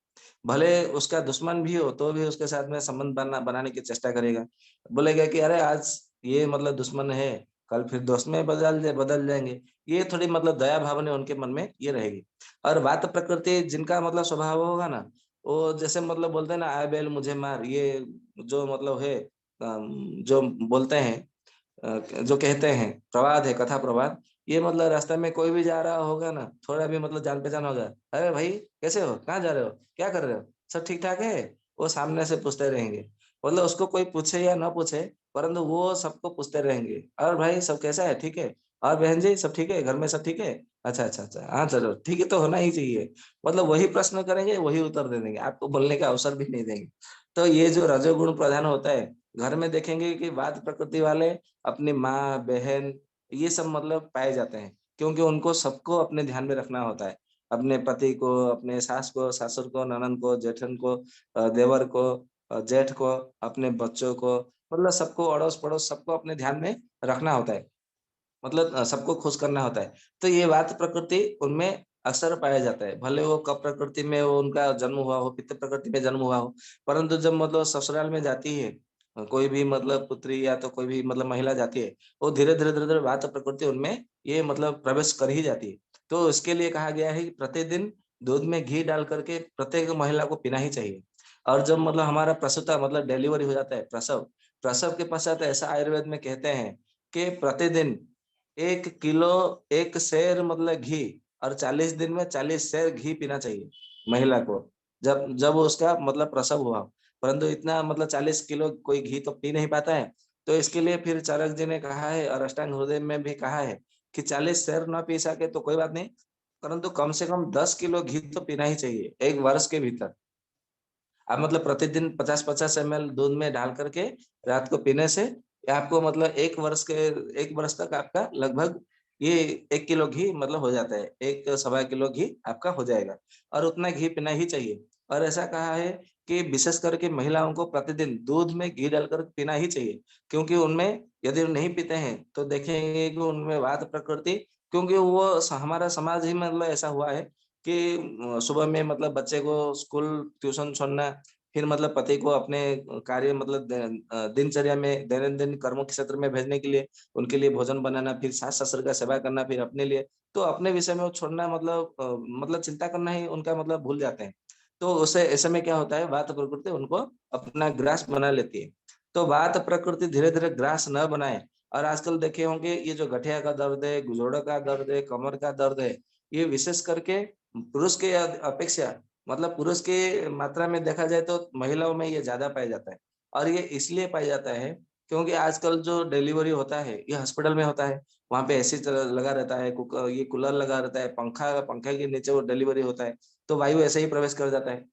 भले उसका दुश्मन भी हो, तो भी उसके साथ में संबंध बनाने की चेष्टा करेगा। बोलेगा कि अरे आज ये मतलब दुश्मन है, कल फिर दोस्त में बदल जाएँगे। ये थोड़ी मतलब दया भावना उनके मन में ये रहेगी। और वात प्रकृति जिनका मतलब स्वभाव होगा ना, वो जैसे मतलब बोलते हैं ना, आय बैल मुझे मार, ये जो मतलब है जो बोलते हैं, जो कहते हैं प्रवाद है, कथा प्रवाद, ये मतलब रास्ते में कोई भी जा रहा होगा ना, थोड़ा भी मतलब जान-पहचान होगा, "अरे भाई कैसे हो? कहाँ जा रहे हो? क्या कर रहे हो? सब ठीक-ठाक है?" वो सामने से पूछते रहेंगे। मतलब उसको कोई पूछे या ना पूछे, परंतु वो सबको पूछते रहेंगे, "और भाई सब कैसा है? ठीक है? और बहन जी सब ठीक है? घर में सब ठीक है? अच्छा, अच्छा, अच्छा। हाँ, चलो ठीक है तो होना ही चाहिए।" मतलब वही प्रश्न करेंगे, वही उत्तर दे देंगे, आपको बोलने का अवसर भी नहीं देंगे। तो ये जो रजोगुण प्रधान होता है, घर में देखेंगे कि वात प्रकृति वाले अपनी माँ, बहन, ये सब मतलब पाए जाते हैं, क्योंकि उनको सबको अपने ध्यान में रखना होता है। अपने पति को, अपने सास को, ससुर को, ननंद को, जेठन को, देवर को, जेठ को, अपने बच्चों को, मतलब सबको अड़ोस-पड़ोस सबको अपने ध्यान में रखना होता है। मतलब सबको खुश करना होता है। तो ये वात प्रकृति उनमें अक्सर पाया जाता है। भले वो कप प्रकृति में वो उनका जन्म हुआ हो, पित्त प्रकृति में जन्म हुआ हो, परंतु जब मतलब ससुराल में जाती है कोई भी मतलब पुत्री या तो कोई भी मतलब महिला जाती है, वो धीरे-धीरे, धीरे-धीरे वात प्रकृति उनमें ये मतलब प्रवेश कर ही जाती है। तो इसके लिए कहा गया है कि प्रतिदिन दूध में घी डाल कर के प्रत्येक महिला को पीना ही चाहिए। और जब मतलब हमारा प्रसूता मतलब डिलीवरी हो जाता है, प्रसव, प्रसव के पश्चात ऐसा आयुर्वेद में कहते हैं कि प्रतिदिन 1 किलो 1 सेर मतलब घी और 40 दिन में 40 सेर घी पीना चाहिए महिला को। जब जब उसका मतलब प्रसव हुआ। परंतु इतना मतलब 40 किलो कोई घी तो पी नहीं पाता है। तो इसके लिए फिर चरक जी ने कहा है और अष्टांग हृदय में भी कहा है कि 40 सेर ना पी सके तो कोई बात नहीं, परंतु कम से कम 10 किलो घी तो पीना ही चाहिए 1 वर्ष के भीतर। आप मतलब प्रतिदिन 50-50 एमएल दूध में डाल करके रात को पीने से ये आपको मतलब 1 वर्ष तक आपका लगभग ये 1 किलो घी मतलब हो जाता है। 1 सवा किलो घी आपका हो जाएगा और उतना घी पीना ही चाहिए। और ऐसा कहा है कि विशेष करके महिलाओं को प्रतिदिन दूध में घी डालकर पीना ही चाहिए, क्योंकि उनमें यदि वो नहीं पीते हैं तो देखेंगे कि उनमें वात प्रकृति, क्योंकि वो हमारा समाज ही मतलब ऐसा हुआ है कि सुबह में मतलब बच्चे को स्कूल, ट्यूशन छोड़ना, फिर मतलब पति को अपने कार्य मतलब दिनचर्या में दैनंदिन कर्मों के क्षेत्र में भेजने के लिए, उनके लिए भोजन बनाना, फिर सास-ससुर का सेवा करना, फिर अपने लिए, तो अपने विषय में वो छोड़ना मतलब मतलब चिंता करना ही उनका मतलब भूल जाते हैं। तो उससे ऐसे में क्या होता है, वात प्रकृति उनको अपना ग्रास बना लेती है। तो वात प्रकृति धीरे-धीरे ग्रास न बनाए, और आजकल देखे होंगे ये जो गठिया का दर्द है, घुटनों का दर्द है, कमर का दर्द है, ये विशेष करके पुरुष के अपेक्षा मतलब पुरुष की मात्रा में देखा जाए तो महिलाओं में ये ज़्यादा पाया जाता है। और ये इसलिए पाया जाता है क्योंकि आजकल जो डिलीवरी होता है, ये हॉस्पिटल में होता है। वहाँ पे एसी लगा रहता है, ये कूलर लगा रहता है, पंखे के नीचे वो डिलीवरी होता है, तो वायु ऐसे ही प्रवेश कर जाता है।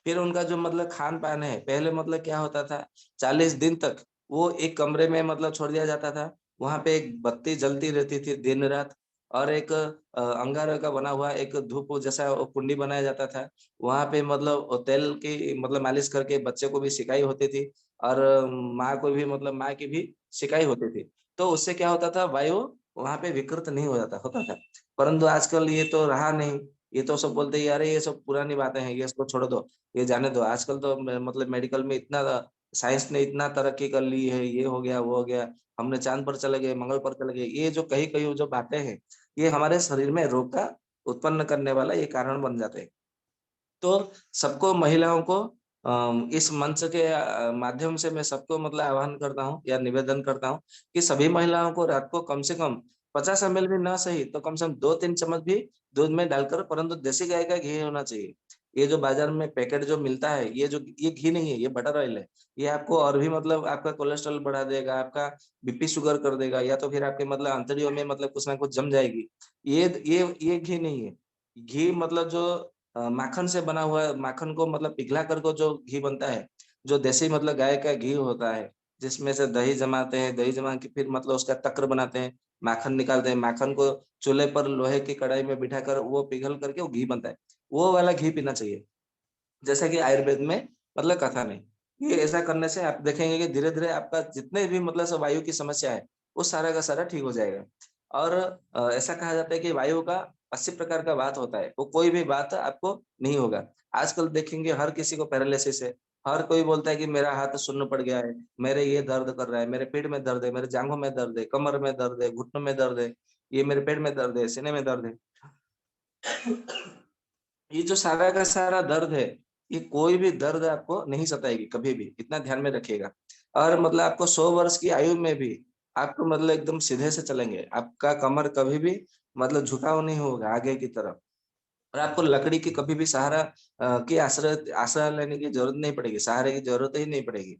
फिर उनका जो मतलब खान-पान है, पहले मतलब क्या होता था, 40 दिन तक वो एक कमरे में मतलब छोड़ दिया जाता था। वहाँ पे एक बत्ती जलती रहती थी दिन-रात, और एक अंगारे का बना हुआ एक धूप जैसा वो कुंडी बनाया जाता था। वहाँ पे मतलब वो तेल की मतलब मालिश करके बच्चे को भी सिकाई होती थी, और माँ को भी मतलब माँ की भी सिकाई होती थी। तो उससे क्या होता था, वायु वहाँ पे विकृत नहीं हो जाता होता था। परंतु आजकल ये तो रहा नहीं। ये तो सब बोलते हैं, "अरे! ये सब पुरानी बातें हैं, ये इसको छोड़ दो।" ये जाने दो। आजकल तो मतलब मेडिकल में इतना साइंस ने इतना तरक्की कर ली है, ये हो गया, वो हो गया, हमने चाँद पर चले गए, मंगल पर चले गए। ये जो कही-कही जो बातें हैं, ये हमारे शरीर में रोग का उत्पन्न करने वाला ये कारण बन जाते हैं। तो सबको महिलाओं को इस मंच के माध्यम से मैं सबको मतलब आह्वान करता हूँ या निवेदन करता हूँ कि सभी महिलाओं को रात को कम से कम 50 एमएल भी ना सही तो कम से कम 2-3 चम्मच भी दूध में डालकर, परंतु देसी गाय का घी होना चाहिए। ये जो बाज़ार में पैकेट जो मिलता है, ये घी नहीं है, ये बटर ऑयल है। ये आपको और भी मतलब आपका कोलेस्ट्रॉल बढ़ा देगा, आपका बीपी शुगर कर देगा, या तो फिर आपके मतलब आंतड़ियों में मतलब कुछ ना कुछ जम जाएगी। ये घी नहीं है। घी मतलब जो माखन से बना हुआ माखन को मतलब पिघला कर को जो घी बनता है, जो देसी मतलब गाय का घी होता है, जिसमें से दही जमाते हैं, दही जमा के फिर मतलब उसका तक्र बनाते हैं, माखन निकालते हैं, माखन को चूल्हे पर लोहे की कढ़ाई में बिठाकर वो पिघल करके वो घी बनता है। वो वाला घी पीना चाहिए। जैसा कि आयुर्वेद में मतलब कथन है। ये ऐसा करने से आप देखेंगे कि धीरे-धीरे आपका जितने भी मतलब सब वायु की समस्या है, वो सारा का सारा ठीक हो जाएगा। और ऐसा कहा जाता है कि वायु का 80 प्रकार का वात होता है, वो कोई भी वात आपको नहीं होगा। आजकल देखेंगे हर किसी को पैरालिसिस है, हर कोई बोलता है कि मेरा हाथ शून्य पड़ गया है, मेरे ये दर्द कर रहा है, मेरे पीठ में दर्द है, मेरे जाँघों में दर्द है, कमर में दर्द है, घुटनों में दर्द है, ये मेरे पेट में दर्द है, सीने में दर्द है। ये जो सारा का सारा दर्द है, ये कोई भी दर्द आपको नहीं सताएगी कभी भी, इतना ध्यान में रखिएगा। और मतलब आपको 100 वर्ष की आयु में भी आपको मतलब एकदम सीधे से चलेंगे। आपका कमर कभी भी मतलब झुकाव नहीं होगा आगे की तरफ, और आपको लकड़ी की कभी भी सहारा की आसरा लेने की ज़रूरत नहीं पड़ेगी, सहारे की ज़रूरत ही नहीं पड़ेगी।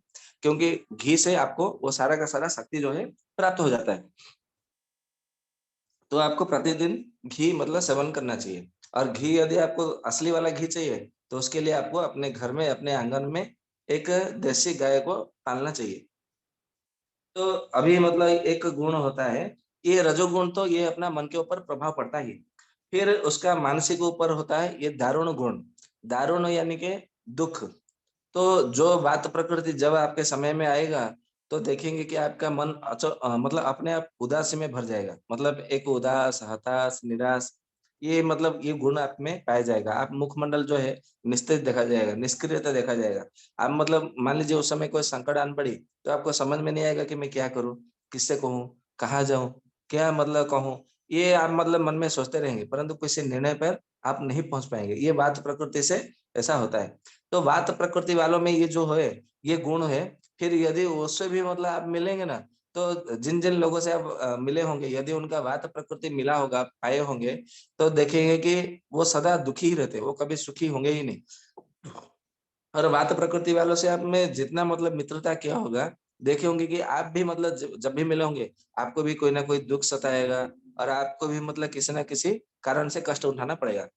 क्योंकि घी से आपको वो सारा का सारा शक्ति जो है प्राप्त हो जाता है। तो आपको प्रतिदिन घी मतलब सेवन करना चाहिए, और घी यदि आपको असली वाला घी चाहिए, तो उसके लिए आपको अपने घर में, अपने आंगन में एक देसी गाय को पालना चाहिए। तो अभी मतलब एक गुण होता है, ये रजोगुण तो ये अपना मन के ऊपर प्रभाव पड़ता ही। फिर उसका मानसिक ऊपर होता है ये दारुण गुण। दारुण यानी कि दुःख। तो जो वात प्रकृति जब आपके समय में आएगा, तो देखेंगे कि आपका मन मतलब अपने आप उदासी में भर जाएगा। मतलब एक उदास, हताश, निराश, ये मतलब ये गुण आप में पाया जाएगा। आप मुखमंडल जो है निस्तेज देखा जाएगा, निष्क्रियता देखा जाएगा। आप मतलब मान लीजिए उस समय कोई संकट आन पड़ी, तो आपको समझ में नहीं आएगा कि मैं क्या करूँ? किससे कहूँ? कहाँ जाऊँ? क्या मतलब कहूँ? ये आप मतलब मन में सोचते रहेंगे, परंतु किसी निर्णय पर आप नहीं पहुँच पाएँगे। ये वात प्रकृति से ऐसा होता है। तो वात प्रकृति वालों में ये जो है, ये गुण है, फिर यदि उससे भी मतलब आप मिलेंगे ना, तो जिन-जिन लोगों से आप मिले होंगे, यदि उनका वात प्रकृति मिला होगा, आप पाए होंगे, तो देखेंगे कि वो सदा दुखी ही रहते हैं, वो कभी सुखी होंगे ही नहीं। और वात प्रकृति वालों से आप में जितना मतलब मित्रता किया होगा, देखे होंगे कि आप भी मतलब जब भी मिले होंगे, आपको भी कोई ना कोई दुःख सताएगा और आपको भी मतलब किसी न किसी कारण से कष्ट उठाना पड़ेगा।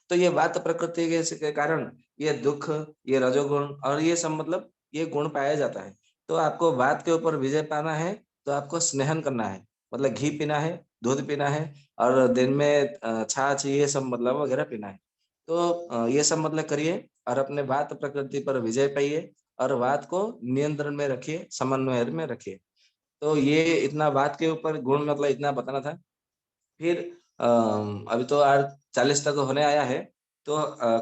तो ये वात प्रकृति के कारण ये दुःख, ये रजोगुण और ये सब मतलब ये गुण पाया जाता है। तो आपको वात के ऊपर विजय पाना है, तो आपको स्नेहन करना है। मतलब घी पीना है, दूध पीना है और दिन में छाछ ये सब मतलब वगैरह पीना है। तो ये सब मतलब करिए और अपने वात प्रकृति पर विजय पाइए और वात को नियंत्रण में रखिए, समन्वय में रखिए। तो ये इतना वात के ऊपर गुण मतलब इतना बताना था। फिर अभी तो आज 40 तक होने आया है, तो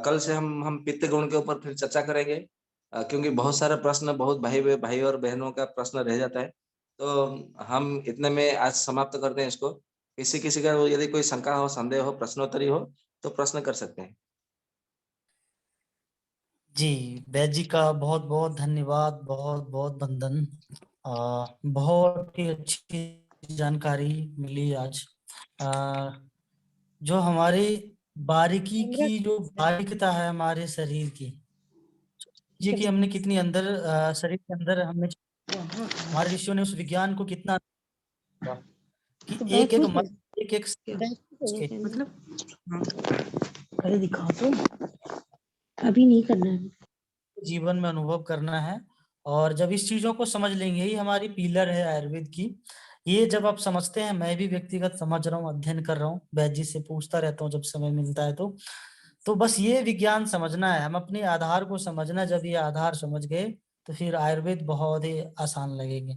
कल से हम पित्त गुण के ऊपर फिर चर्चा करेंगे। क्योंकि बहुत सारे प्रश्न बहुत भाई और बहनों का प्रश्न रह जाता है। तो हम इतने में आज समाप्त करते हैं इसको। किसी-किसी का यदि कोई शंका हो, संदेह हो, प्रश्नोत्तरी हो, तो प्रश्न कर सकते हैं। जी, वैद्य जी का बहुत-बहुत धन्यवाद, बहुत-बहुत वंदन। बहुत ही अच्छी जानकारी मिली आज। जो हमारी बारीकी की जो बारीकता है हमारे शरीर की, ये कि हमने कितनी अंदर शरीर के अंदर हमने हमारे ऋषियों ने उस विज्ञान को कितना कि तो बैठ एक-एक हो मन, गया एक-एक बैठ के मतलब पहले दिखाओ तो अभी नहीं करना है। जीवन में अनुभव करना है। और जब इस चीजों को समझ लेंगे, यही हमारी पिलर है आयुर्वेद की। ये जब आप समझते हैं, मैं भी व्यक्तिगत समझ रहा हूँ, अध्ययन कर रहा हूँ, वैद्य जी से पूछता रहता हूँ जब समय मिलता है तो बस ये विज्ञान समझना है, हम अपने आधार को समझना। जब ये आधार समझ गए तो फिर आयुर्वेद बहुत ही आसान लगेगी।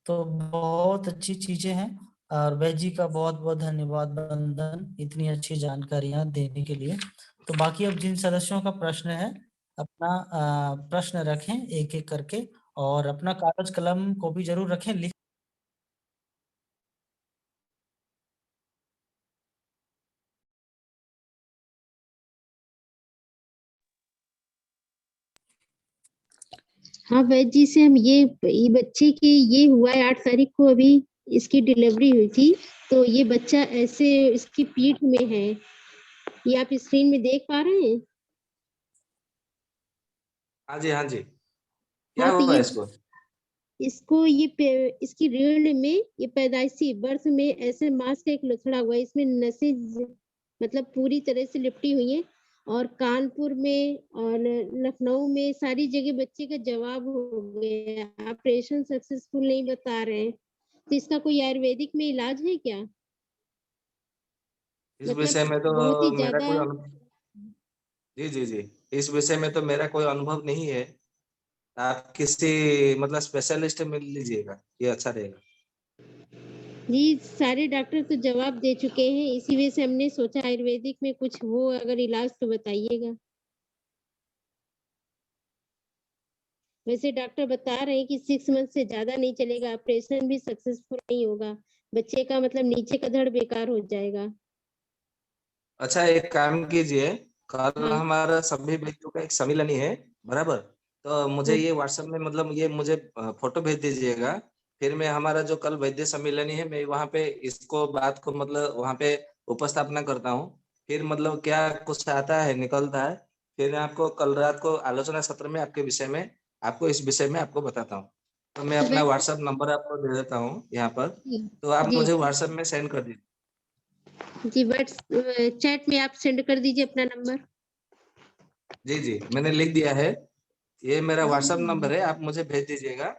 तो बहुत अच्छी चीजें हैं। और वैद्य जी का बहुत बहुत धन्यवाद बंदन, इतनी अच्छी जानकारियां देने के लिए। तो बाकी अब जिन सदस्यों का प्रश्न है, अपना प्रश्न रखें एक एक करके, और अपना कागज कलम को भी जरूर रखें। लिख हाँ वैद्य जी से हम ये बच्चे की ये हुआ है 8 तारीख को, अभी इसकी डिलीवरी हुई थी। तो ये बच्चा ऐसे इसकी पीठ में है, ये आप स्क्रीन में देख पा रहे हैं? हाँ जी, हाँ जी। क्या हाँ तो हुआ ये इसको? इसको इसकी रीढ़ में ये पैदाइशी बर्थ में ऐसे मांस का एक लथड़ा हुआ है, इसमें नसें मतलब पूरी तरह से लिपटी हुई हैं। और कानपुर में और लखनऊ में सारी जगह बच्चे का जवाब हो गया, ऑपरेशन सक्सेसफुल नहीं बता रहे हैं। तो इसका कोई आयुर्वेदिक में इलाज है क्या? इस मतलब विषय में तो बहुत ही मेरा ज्यादा। कोई जी, जी, जी। इस विषय में तो मेरा कोई अनुभव नहीं है। आप किसी मतलब स्पेशलिस्ट मिल लीजिएगा, ये अच्छा रहेगा। जी सारे डॉक्टर तो जवाब दे चुके हैं, इसी वजह से हमने सोचा आयुर्वेदिक में कुछ हो अगर इलाज तो बताइएगा। वैसे डॉक्टर बता रहे हैं कि 6 मंथ से ज्यादा नहीं चलेगा, ऑपरेशन भी सक्सेसफुल नहीं होगा, बच्चे का मतलब नीचे का धड़ बेकार हो जाएगा। अच्छा एक काम कीजिए, कल हाँ। हमारा सभी बच्चों का एक सम्मेलन ही है, बराबर? तो मुझे हाँ। ये व्हाट्सएप में मतलब ये मुझे फ़ोटो भेज दीजिएगा, फिर मैं हमारा जो कल वैद्य सम्मेलन ही है, मैं वहाँ पे इसको बात को मतलब वहाँ पे उपस्थापना करता हूँ। फिर मतलब क्या कुछ आता है, निकलता है, फिर मैं आपको कल रात को आलोचना सत्र में आपके विषय में आपको इस विषय में आपको बताता हूँ। तो मैं तो अपना वैसे व्हाट्सएप नंबर आपको दे देता हूँ यहाँ पर, जी तो आप जी मुझे व्हाट्सएप में सेंड कर दीजिए। जी चैट में आप सेंड कर दीजिए अपना नंबर। जी, जी, मैंने लिख दिया है। ये मेरा व्हाट्सएप नंबर है, आप मुझे भेज दीजिएगा, जी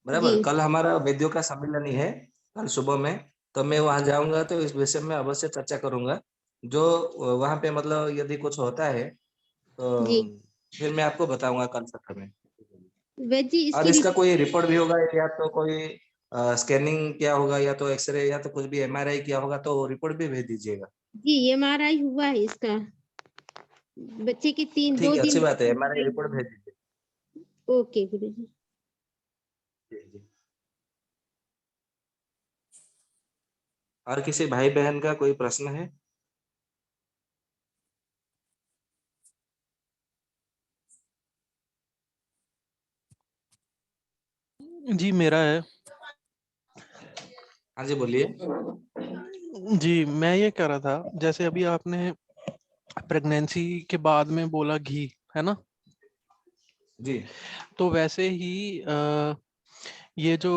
बराबर? कल हमारा वैद्यों का सम्मेलन ही है, कल सुबह में, तो मैं वहाँ जाऊँगा तो इस विषय में अवश्य चर्चा करूँगा। जो वहाँ पे मतलब यदि कुछ होता है, तो जी फिर मैं आपको बताऊँगा कल सत्र में। वैद्य जी और इसकी इसका कोई रिपोर्ट भी होगा या तो कोई स्कैनिंग क्या होगा या तो एक्सरे या तो कुछ भी एमआरआई किया होगा तो रिपोर्ट भी भेज दीजिएगा। जी एमआरआई हुआ है इसका। बच्चे की ठीक 2 है, दिन अच्छी बात है, एमआरआई एमआरआई रिपोर्ट हुआ भेज है। दीजिए। ओके गुरुजी। जी जी। और किसी भाई बहन का कोई प्रश्न है? जी मेरा है। हाँ जी बोलिए। जी मैं ये कह रहा था, जैसे अभी आपने प्रेगनेंसी के बाद में बोला घी, है ना? जी तो वैसे ही ये जो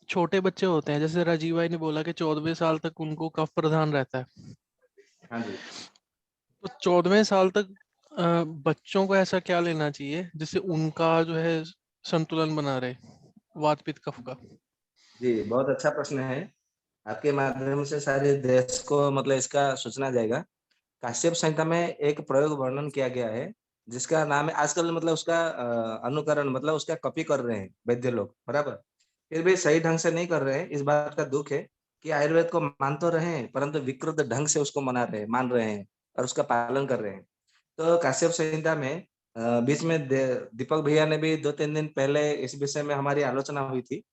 छोटे बच्चे होते हैं, जैसे राजीव भाई ने बोला कि 14वें साल तक उनको कफ प्रधान रहता है। हाँ जी। तो 14वें साल तक बच्चों को ऐसा क्या लेना चाहिए जिससे उनका जो है संतुलन बना रहे वात पित्त कफ का? जी बहुत अच्छा प्रश्न है। आपके माध्यम से सारे देश को मतलब इसका सूचना जाएगा। काश्यप संहिता में एक प्रयोग वर्णन किया गया है जिसका नाम है, आजकल मतलब उसका अनुकरण मतलब उसका कॉपी कर रहे हैं वैद्य लोग, बराबर। फिर भी सही ढंग से नहीं कर रहे हैं, इस बात का दुख है कि आयुर्वेद को मान तो रहे हैं परंतु विकृत ढंग से उसको मना रहे हैं, मान रहे हैं और उसका पालन कर रहे हैं। तो काश्यप संहिता में बीच में दीपक भैया ने भी 2-3 दिन पहले इस विषय में हमारी आलोचना हुई थी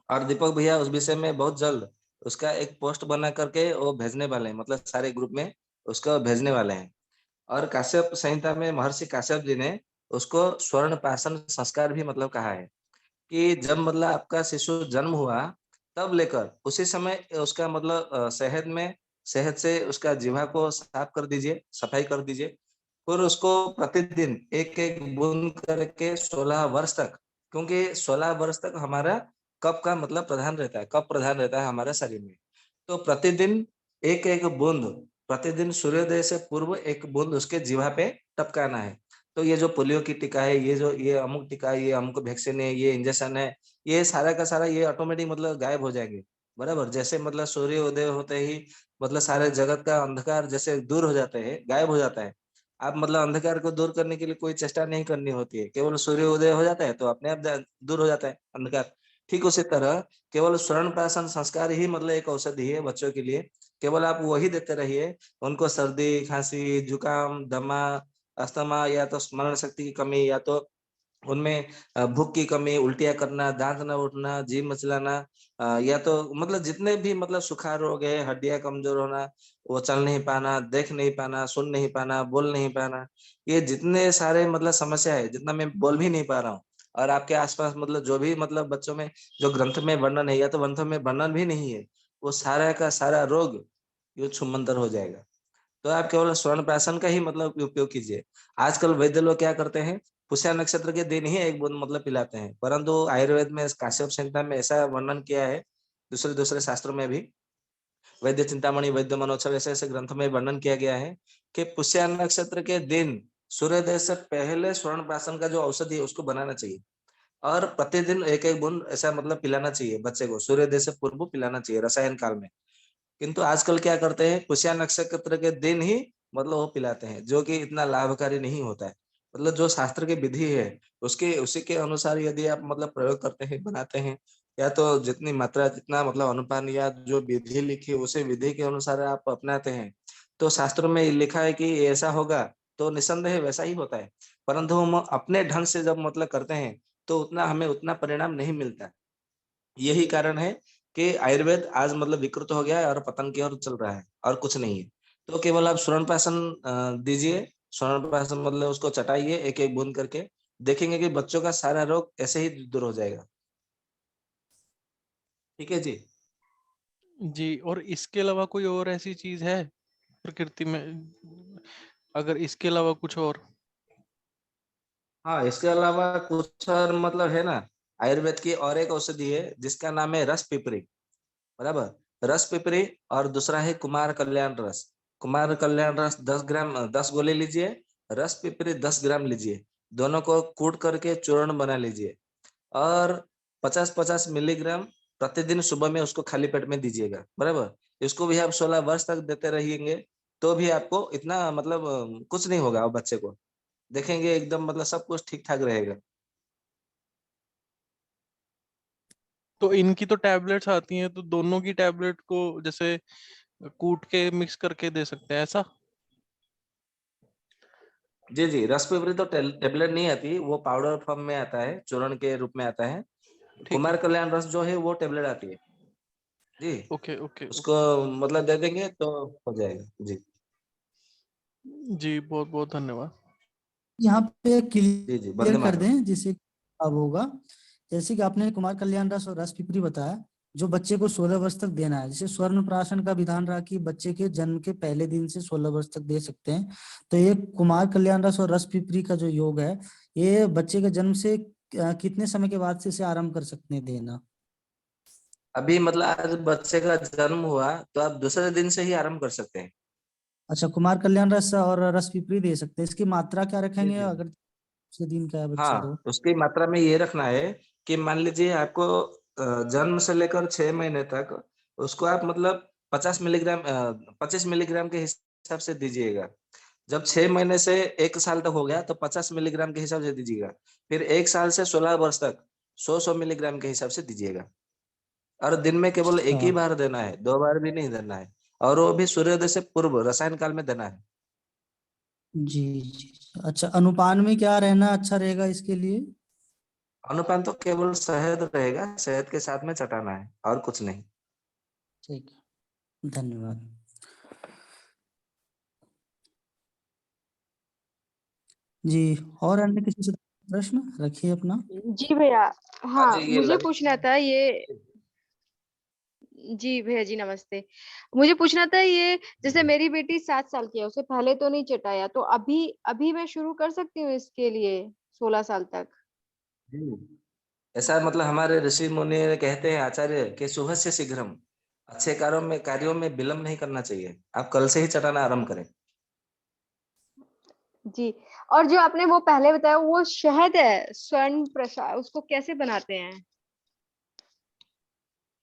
और दीपक भैया उस विषय में बहुत जल्द उसका एक पोस्ट बना करके वो भेजने वाले हैं, मतलब सारे ग्रुप में उसको भेजने वाले हैं। और काश्यप संहिता में महर्षि काश्यप जी ने उसको स्वर्ण प्राशन संस्कार भी मतलब कहा है कि जब मतलब आपका शिशु जन्म हुआ तब लेकर उसी समय उसका मतलब शहद से उसका जीवा को साफ कर दीजिए, सफाई कर दीजिए। फिर उसको प्रतिदिन एक एक बूंद करके 16 वर्ष तक, क्योंकि 16 वर्ष तक हमारा कफ का मतलब प्रधान रहता है, कफ प्रधान रहता है हमारे शरीर में। तो प्रतिदिन एक एक बूंद, प्रतिदिन सूर्योदय से पूर्व एक बूंद उसके जीवा पे टपकाना है। तो ये जो पोलियो की टीका है, ये अमुक टीका है, ये अमुक वैक्सीन है, ये इंजेक्शन है, ये सारा का सारा ये ऑटोमेटिक मतलब गायब हो जाएंगे, बराबर। जैसे मतलब सूर्य उदय होते ही मतलब सारे जगत का अंधकार जैसे दूर हो जाते हैं, गायब हो जाता है। आप मतलब अंधकार को दूर करने के लिए कोई चेष्टा नहीं करनी होती है, केवल सूर्य उदय हो जाता है तो अपने आप दूर हो जाता है अंधकार। ठीक उसी तरह केवल स्वर्ण प्राशन संस्कार ही मतलब एक औषधि है बच्चों के लिए। केवल आप वही देते रहिए, उनको सर्दी खांसी जुकाम दमा अस्थमा या तो स्मरण शक्ति की कमी या तो उनमें भूख की कमी, उल्टियाँ करना, दांत न उठना, जीभ मचलाना, या तो मतलब जितने भी मतलब सुखा रोग है, हड्डियाँ कमजोर होना, वो चल नहीं पाना, देख नहीं पाना, सुन नहीं पाना, बोल नहीं पाना, ये जितने सारे मतलब समस्या है, जितना मैं बोल भी नहीं पा रहा हूँ और आपके आसपास मतलब जो भी मतलब बच्चों में जो ग्रंथ में वर्णन है या तो ग्रंथ में वर्णन भी नहीं है, वो सारा का सारा रोग ये छूमंतर हो जाएगा। तो आप केवल स्वर्ण प्राशन का ही मतलब उपयोग कीजिए। आजकल वैद्य लोग क्या करते हैं, पुष्य नक्षत्र के दिन ही एक बूंद मतलब पिलाते हैं, परंतु आयुर्वेद में काश्यप संहिता में ऐसा वर्णन किया है, दूसरे दूसरे शास्त्रों में भी वैद्य चिंतामणि वैद्य मनोत्सव ऐसे ऐसे ग्रंथों में वर्णन किया गया है कि पुष्य नक्षत्र के दिन सूर्योदय से पहले स्वर्ण प्राशन का जो औषधि है उसको बनाना चाहिए और प्रतिदिन एक एक बूंद ऐसा मतलब पिलाना चाहिए बच्चे को, सूर्योदय से पूर्व पिलाना चाहिए रसायन काल में। किंतु आजकल क्या करते हैं, पुष्य नक्षत्र के दिन ही मतलब वो पिलाते हैं, जो कि इतना लाभकारी नहीं होता है। मतलब जो शास्त्र की विधि है उसके उसी के अनुसार यदि आप मतलब प्रयोग करते हैं, बनाते हैं, या तो जितनी मात्रा जितना मतलब अनुपान या जो विधि लिखी उसी विधि के अनुसार आप अपनाते हैं, तो शास्त्रों में लिखा है कि ऐसा होगा, तो निसंदेह वैसा ही होता है। परंतु हम अपने ढंग से जब मतलब करते हैं तो उतना हमें उतना परिणाम नहीं मिलता। यही कारण है कि आयुर्वेद आज मतलब विकृत हो गया है और पतन की ओर चल रहा है और कुछ नहीं है। तो केवल आप स्वर्ण प्राशन दीजिए, स्वर्ण प्राशन मतलब उसको चटाइए एक एक बूंद करके, देखेंगे कि बच्चों का सारा रोग ऐसे ही दूर हो जाएगा। ठीक है जी। जी, और इसके अलावा कोई और ऐसी चीज है प्रकृति में, अगर इसके अलावा कुछ और? हाँ इसके अलावा कुछ और मतलब है ना, आयुर्वेद की और एक औषधि है जिसका नाम है रस पिपरी, बराबर। रस पिपरी और दूसरा है कुमार कल्याण रस। कुमार कल्याण रस 10 ग्राम 10 गोले लीजिए, रस पिपरी 10 ग्राम लीजिए, दोनों को कूट करके चूर्ण बना लीजिए और 50-50 मिलीग्राम प्रतिदिन सुबह में उसको खाली पेट में दीजिएगा, बराबर। इसको भी आप 16 वर्ष तक देते रहिएंगे तो भी आपको इतना मतलब कुछ नहीं होगा वो बच्चे को। देखेंगे एकदम मतलब सब कुछ ठीक ठाक रहेगा। तो इनकी तो टैबलेट्स आती हैं, तो दोनों की टैबलेट को जैसे कूट के मिक्स करके दे सकते हैं ऐसा? जी जी, रस पिपरी तो टेबलेट नहीं आती, वो पाउडर फॉर्म में आता है, चूर्ण के रूप में आता है। ठीक कुमार है। कल्याण रस जो है वो टेबलेट आती है जी। ओके ओके उसको ओके। मतलब दे देंगे तो हो जाएगा जी। जी बहुत बहुत धन्यवाद। यहाँ पे जी जी, वंदे क्लियर कर मातरम। दें जिससे अब होगा। जैसे कि आपने कुमार कल्याण रस और रस पिपरी बताया, जो बच्चे को 16 वर्ष तक देना है। जैसे स्वर्ण प्राशन का विधान रहा कि बच्चे के जन्म के पहले दिन से 16 वर्ष तक दे सकते हैं। तो ये कुमार कल्याण रस और रस पिपरी का जो योग है, ये बच्चे के जन्म से कितने समय के बाद से इसे आरंभ कर सकते हैं देना? अभी मतलब आज बच्चे का जन्म हुआ तो आप दूसरे दिन से ही आरंभ कर सकते हैं। अच्छा, कुमार कल्याण रस और रस पिपरी दे सकते हैं। इसकी मात्रा क्या जी रखेंगे जी। अगर दूसरे दिन का है बच्चा तो? हाँ, उसकी मात्रा में ये रखना है कि मान लीजिए आपको जन्म से लेकर 6 महीने तक उसको आप मतलब 50 मिलीग्राम 25 मिलीग्राम के हिसाब से दीजिएगा। जब 6 महीने से 1 साल तक हो गया तो 50 मिलीग्राम के हिसाब से दीजिएगा। फिर 1 साल से 16 वर्ष तक 100 मिलीग्राम के हिसाब से दीजिएगा। और दिन में केवल एक अच्छा ही बार देना है, 2 बार भी नहीं देना है। और वो भी सूर्योदय से पूर्व रसायन काल में देना है। जी जी। अच्छा, अनुपान में क्या रहना अच्छा रहेगा इसके लिए? अनुपान तो केवल शहद रहेगा, शहद के साथ में चटाना है और कुछ नहीं। ठीक है, धन्यवाद। जी, और अन्य किसी से प्रश्न रखिए अपना। जी भैया। हाँ हाँ, जी, ये मुझे लग पूछना था ये। जी भैया जी नमस्ते। मुझे पूछना था ये, जैसे मेरी बेटी 7 साल की है, उसे पहले तो नहीं चटाया, तो अभी अभी मैं शुरू कर सकती हूँ इसके लिए 16 साल तक? जी। ऐसा मतलब हमारे ऋषि मुनि कहते हैं आचार्य कि शुभ से शीघ्रम, अच्छे कार्यों में विलंब नहीं करना चाहिए। आप कल से ही चटाना आरंभ करें। जी। और जो आपने वो पहले बताया वो शहद है, स्वर्ण प्रसाद, उसको कैसे बनाते हैं?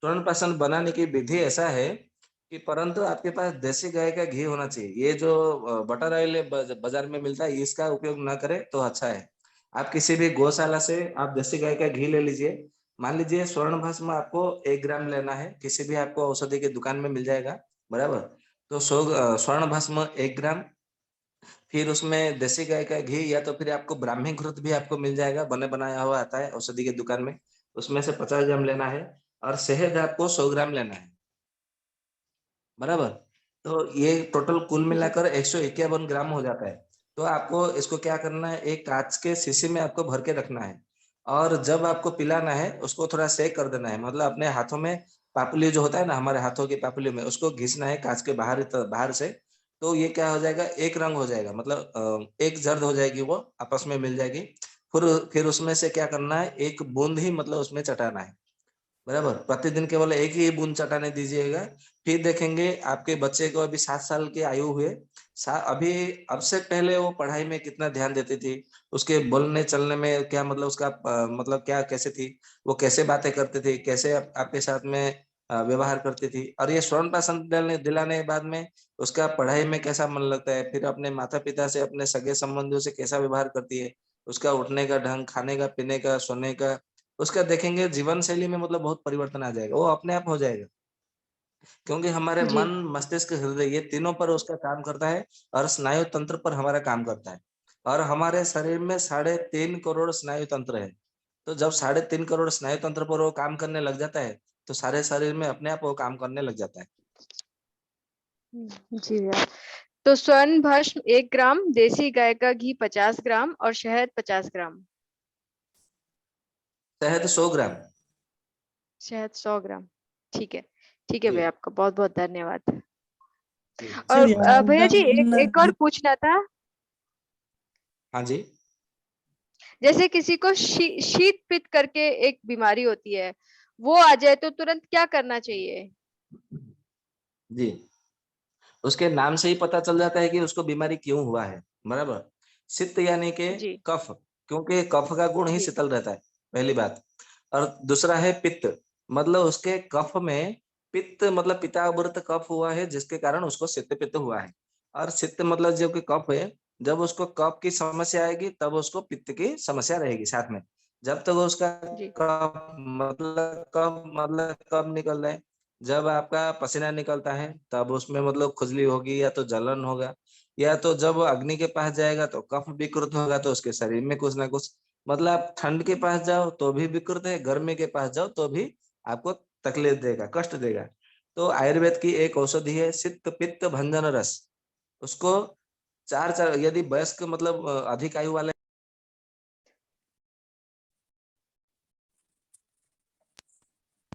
स्वर्ण प्राशन बनाने की विधि ऐसा है कि परंतु आपके पास देसी गाय का घी होना चाहिए। ये जो बटर ऑयल बाजार में मिलता है इसका उपयोग ना करें तो अच्छा है। आप किसी भी गौशाला से आप देसी गाय का घी ले लीजिए। मान लीजिए स्वर्ण भस्म आपको 1 ग्राम लेना है, किसी भी आपको औषधि की दुकान में मिल जाएगा, बराबर। तो स्वर्ण भस्म 1 ग्राम, फिर उसमें देसी गाय का घी या तो फिर आपको ब्राह्मी घृत भी आपको मिल जाएगा, बने बनाया हुआ आता है औषधि की दुकान में, उसमें से 50 ग्राम लेना है। और शहद आपको 100 ग्राम लेना है, बराबर। तो ये टोटल कुल जी। मिलाकर 151 ग्राम हो जाता है। तो आपको इसको क्या करना है, एक कांच के शीशी में आपको भर के रखना है। और जब आपको पिलाना है उसको थोड़ा सेक कर देना है, मतलब अपने हाथों में पापुली जो होता है ना, हमारे हाथों की पापुली में उसको घिसना है कांच के बाहर से। तो ये क्या हो जाएगा, एक रंग हो जाएगा, मतलब एक जर्द हो जाएगी, वो आपस में मिल जाएगी। फिर उसमें से क्या करना है, एक बूंद ही मतलब उसमें चटाना है, बराबर। प्रतिदिन केवल एक ही बूंद चटाने दीजिएगा। फिर देखेंगे आपके बच्चे को अभी 7 साल की आयु हुए, अभी अब से पहले वो पढ़ाई में कितना ध्यान देती थी, उसके बोलने चलने में क्या मतलब उसका मतलब क्या कैसे थी, वो कैसे बातें करती थी, कैसे आपके साथ में व्यवहार करती थी। और ये स्वर्ण प्राशन दिलाने के बाद में उसका पढ़ाई में कैसा मन लगता है, फिर अपने माता पिता से अपने सगे संबंधियों से कैसा व्यवहार करती है, उसका उठने का ढंग, खाने का, पीने का, सोने का, उसका देखेंगे जीवन शैली में मतलब बहुत परिवर्तन आ जाएगा, वो अपने आप हो जाएगा। क्योंकि हमारे जी। मन, मस्तिष्क, हृदय ये तीनों पर उसका काम करता है और स्नायु तंत्र पर हमारा काम करता है। और हमारे शरीर में 3.5 करोड़ स्नायु तंत्र है। तो जब 3.5 करोड़ स्नायु तंत्र पर वो काम करने लग जाता है तो सारे शरीर में अपने आप वो काम करने लग जाता है। जी भैया। तो स्वर्ण भस्म 1 ग्राम, देसी गाय का घी 50 ग्राम और शहद 50 ग्राम। शहद 100 ग्राम। शहद 100 ग्राम। ठीक है। ठीक है जी भैया, आपका बहुत बहुत धन्यवाद। जी। और चलिए भैया जी एक और पूछना था। हाँ जी। जैसे किसी को शीत पित्त करके एक बीमारी होती है, वो आ जाए तो तुरंत क्या करना चाहिए? जी, उसके नाम से ही पता चल जाता है कि उसको बीमारी क्यों हुआ है, बराबर। सित्त यानी के जी। कफ, क्योंकि कफ का गुण ही जी। शीतल रहता है, पहली बात। और दूसरा है पित्त, मतलब उसके कफ में पित्त मतलब पिताव्रत कफ हुआ है जिसके कारण उसको सित्त पित्त हुआ है। और सित्त मतलब जो कि कफ है जब उसको कफ की समस्या आएगी तब उसको पित्त की समस्या रहेगी साथ में। जब तक उसका जी। कब निकल रहा है, जब आपका पसीना निकलता है तब उसमें मतलब खुजली होगी या तो जलन होगा, या तो जब अग्नि के पास जाएगा तो कफ विकृत होगा, तो उसके शरीर में कुछ ना कुछ मतलब आप ठंड के पास जाओ तो भी विकृत है, गर्मी के पास जाओ तो भी आपको तकलीफ देगा, कष्ट देगा। तो आयुर्वेद की एक औषधि है सित्त पित्त भंजन रस। उसको चार यदि वयस्क मतलब अधिक आयु वाले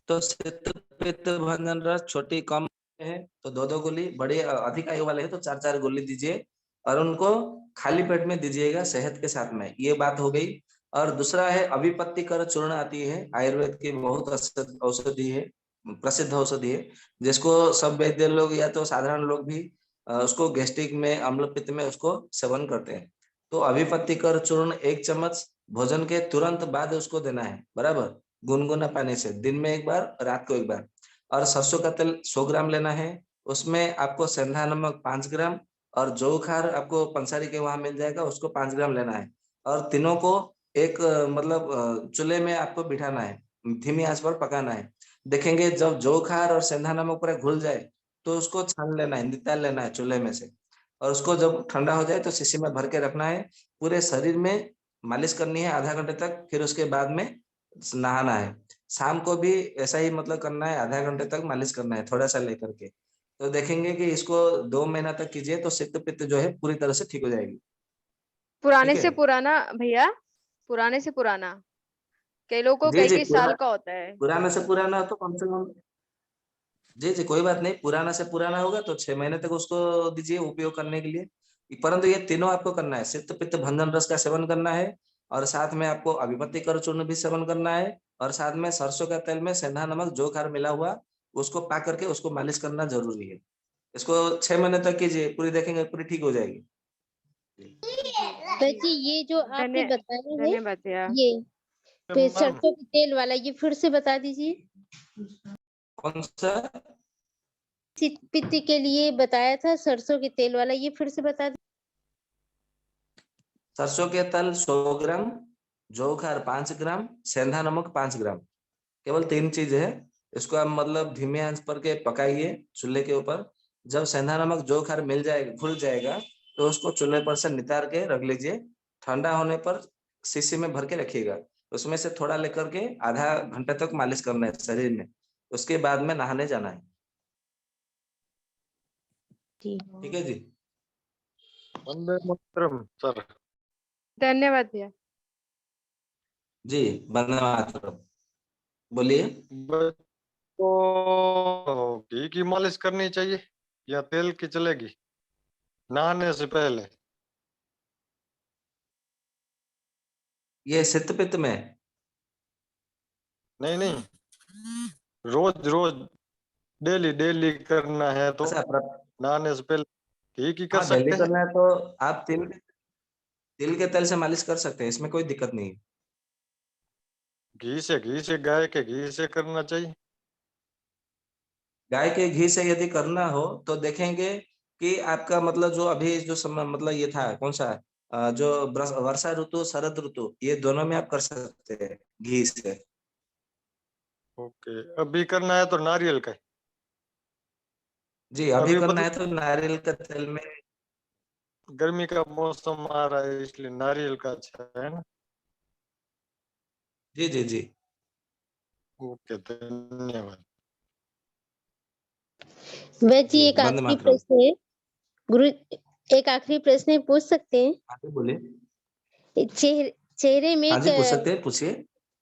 तो सित्त पित्त भंजन रस छोटी कम है तो 2-2 गोली, बड़े अधिक आयु वाले है तो 4-4 गोली दीजिए और उनको खाली पेट में दीजिएगा शहद के साथ में। ये बात हो गई। और दूसरा है अभिपत्तिकर चूर्ण आती है, आयुर्वेद की बहुत औषधि है, प्रसिद्ध औषधि है, जिसको सब वैद्य लोग या तो साधारण लोग भी उसको गैस्ट्रिक में अम्ल पित्त में उसको सेवन करते हैं। तो अभिपत्तिकर चूर्ण 1 चम्मच भोजन के तुरंत बाद उसको देना है, बराबर, गुनगुना पानी से, दिन में 1 बार, रात को 1 बार। और सरसों का तेल 100 ग्राम लेना है, उसमें आपको सेंधा नमक 5 ग्राम और जौखार आपको पंसारी के वहां मिल जाएगा, उसको 5 ग्राम लेना है। और तीनों को एक मतलब चूल्हे में आपको बिठाना है, धीमी आंच पर पकाना है। देखेंगे जब जौखार और सेंधा नमक पूरा घुल जाए तो उसको छान लेना है, निकाल लेना है चूल्हे में से। और उसको जब ठंडा हो जाए तो शीशी में भर के रखना है, पूरे शरीर में मालिश करनी है आधा घंटे तक, फिर उसके बाद में नहाना है। शाम को भी ऐसा ही मतलब करना है, आधा घंटे तक मालिश करना है थोड़ा सा लेकर के। तो देखेंगे कि इसको 2 महीना तक कीजिए तो सिक्त पित्त जो है पूरी तरह से ठीक हो जाएगी। पुराने ठीक है? से पुराना भैया, पुराने से पुराना, कई लोगों को जी, जी, कई-कई साल का होता है। पुराना से पुराना तो कम से कम जी, जी, कोई बात नहीं, पुराना से पुराना होगा तो 6 महीने तक उसको दीजिए उपयोग करने के लिए। परंतु ये तीनों आपको करना है, सित्त पित्त भंजन रस का सेवन करना है और साथ में आपको अभिपत्तिकर चूर्ण भी सेवन करना है और साथ में सरसों का तेल में सेंधा नमक, जौखार मिला हुआ उसको पा करके उसको मालिश करना ज़रूरी है। इसको 6 महीने तक कीजिए, पूरी देखेंगे पूरी ठीक हो जाएगी। जी। जी, जी। वैसे ये जो आपने बताया है, धन्यवाद भैया। ये मैम सरसों के तेल वाला, ये फिर से बता दीजिए। कौन-सा? पित्त के लिए बताया था सरसों के तेल वाला, ये फिर से बता दी। सरसों के तेल 100 ग्राम, जौखार 5 ग्राम, सेंधा नमक 5 ग्राम। केवल 3 चीज है। इसको आप मतलब धीमे आंच पर के पकाइए चूल्हे के ऊपर। जब सेंधा नमक जौखार मिल जाएगा, घुल जाएगा, तो उसको चूल्हे पर से नितार के रख लीजिए। ठंडा होने पर शीशी में भर के रखिएगा। उसमें से थोड़ा लेकर के आधा घंटे तक मालिश करना है शरीर में। उसके बाद में नहाने जाना है। ठीक है जी? वंदे मातरम सर। धन्यवाद भैया। जी, वंदे मातरम। बोलिए। तो घी की मालिश करनी चाहिए या तेल की चलेगी नहाने से पहले? ये सित्त पित्त में? नहीं नहीं, रोज रोज डेली डेली करना है तो अच्छा, नहाने से पहले घी की कर हाँ, डेली सकते हैं। करना है तो आप तिल के तेल से मालिश कर सकते हैं, इसमें कोई दिक्कत नहीं है। घी से गाय के घी से करना चाहिए। गाय के घी से यदि करना हो तो देखेंगे कि आपका मतलब जो अभी जो समय मतलब ये था कौन सा जो वर्षा ऋतु, शरद ऋतु, ये दोनों में आप कर सकते हैं घी से। ओके, अभी करना है तो नारियल का। जी, अभी अभी करना है मतलब तो नारियल के तेल में। गर्मी का मौसम आ रहा है इसलिए नारियल का अच्छा है ना। जी, जी, जी। ओके, धन्यवाद। वैसे जी, एक वंदे आखिरी मातरम। प्रश्न है गुरु, एक आखिरी प्रश्न है, पूछ सकते हैं? आगे बोलिए। चेहरे में हाँ जी, पूछ सकते हैं, पूछिए।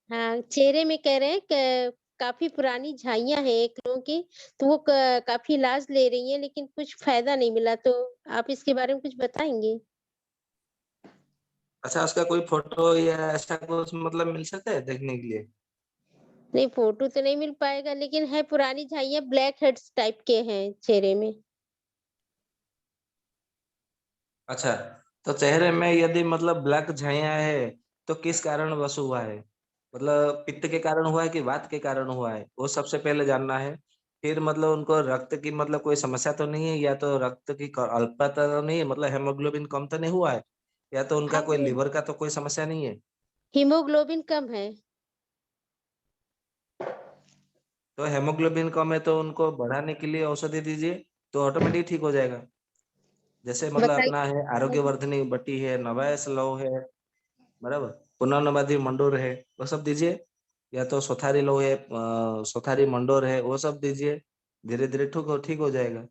हाँ, चेहरे में कह रहे हैं काफी पुरानी झाइयाँ हैं एक लोगों की, तो वो काफी इलाज ले रही हैं लेकिन कुछ फायदा नहीं मिला, तो आप इसके बारे में कुछ बताएंगे? अच्छा, उसका कोई फोटो या ऐसा कुछ मतलब मिल सकता है देखने के लिए? नहीं, फोटो तो नहीं मिल पाएगा लेकिन है पुरानी झाइयाँ, ब्लैक हेड्स टाइप के हैं चेहरे में। अच्छा, तो चेहरे में यदि मतलब ब्लैक झाइयाँ है, तो किस कारणवश हुआ है? मतलब पित्त के कारण हुआ है कि वात के कारण हुआ है? वो सबसे पहले जानना है। फिर मतलब उनको रक्त की मतलब कोई समस्या तो नहीं है, या तो रक्त की अल्पता तो नहीं है, मतलब हेमोग्लोबिन कम तो नहीं हुआ है, या तो उनका हाँ, कोई लीवर का तो कोई समस्या नहीं है? हीमोग्लोबिन कम है। तो हेमोग्लोबिन कम है तो उनको बढ़ाने के लिए औषधि दीजिए, तो ऑटोमेटिक ठीक हो जाएगा। जैसे मतलब बताइए। अपना है आरोग्यवर्धिनी बटी है, नवायस लौह है, बराबर, पुनर्नवादी मंडोर है, वो सब दीजिए, या तो सोथारी लौह है, सोथारी मंडोर है, वो सब दीजिए, धीरे धीरे ठीक हो जाएगा।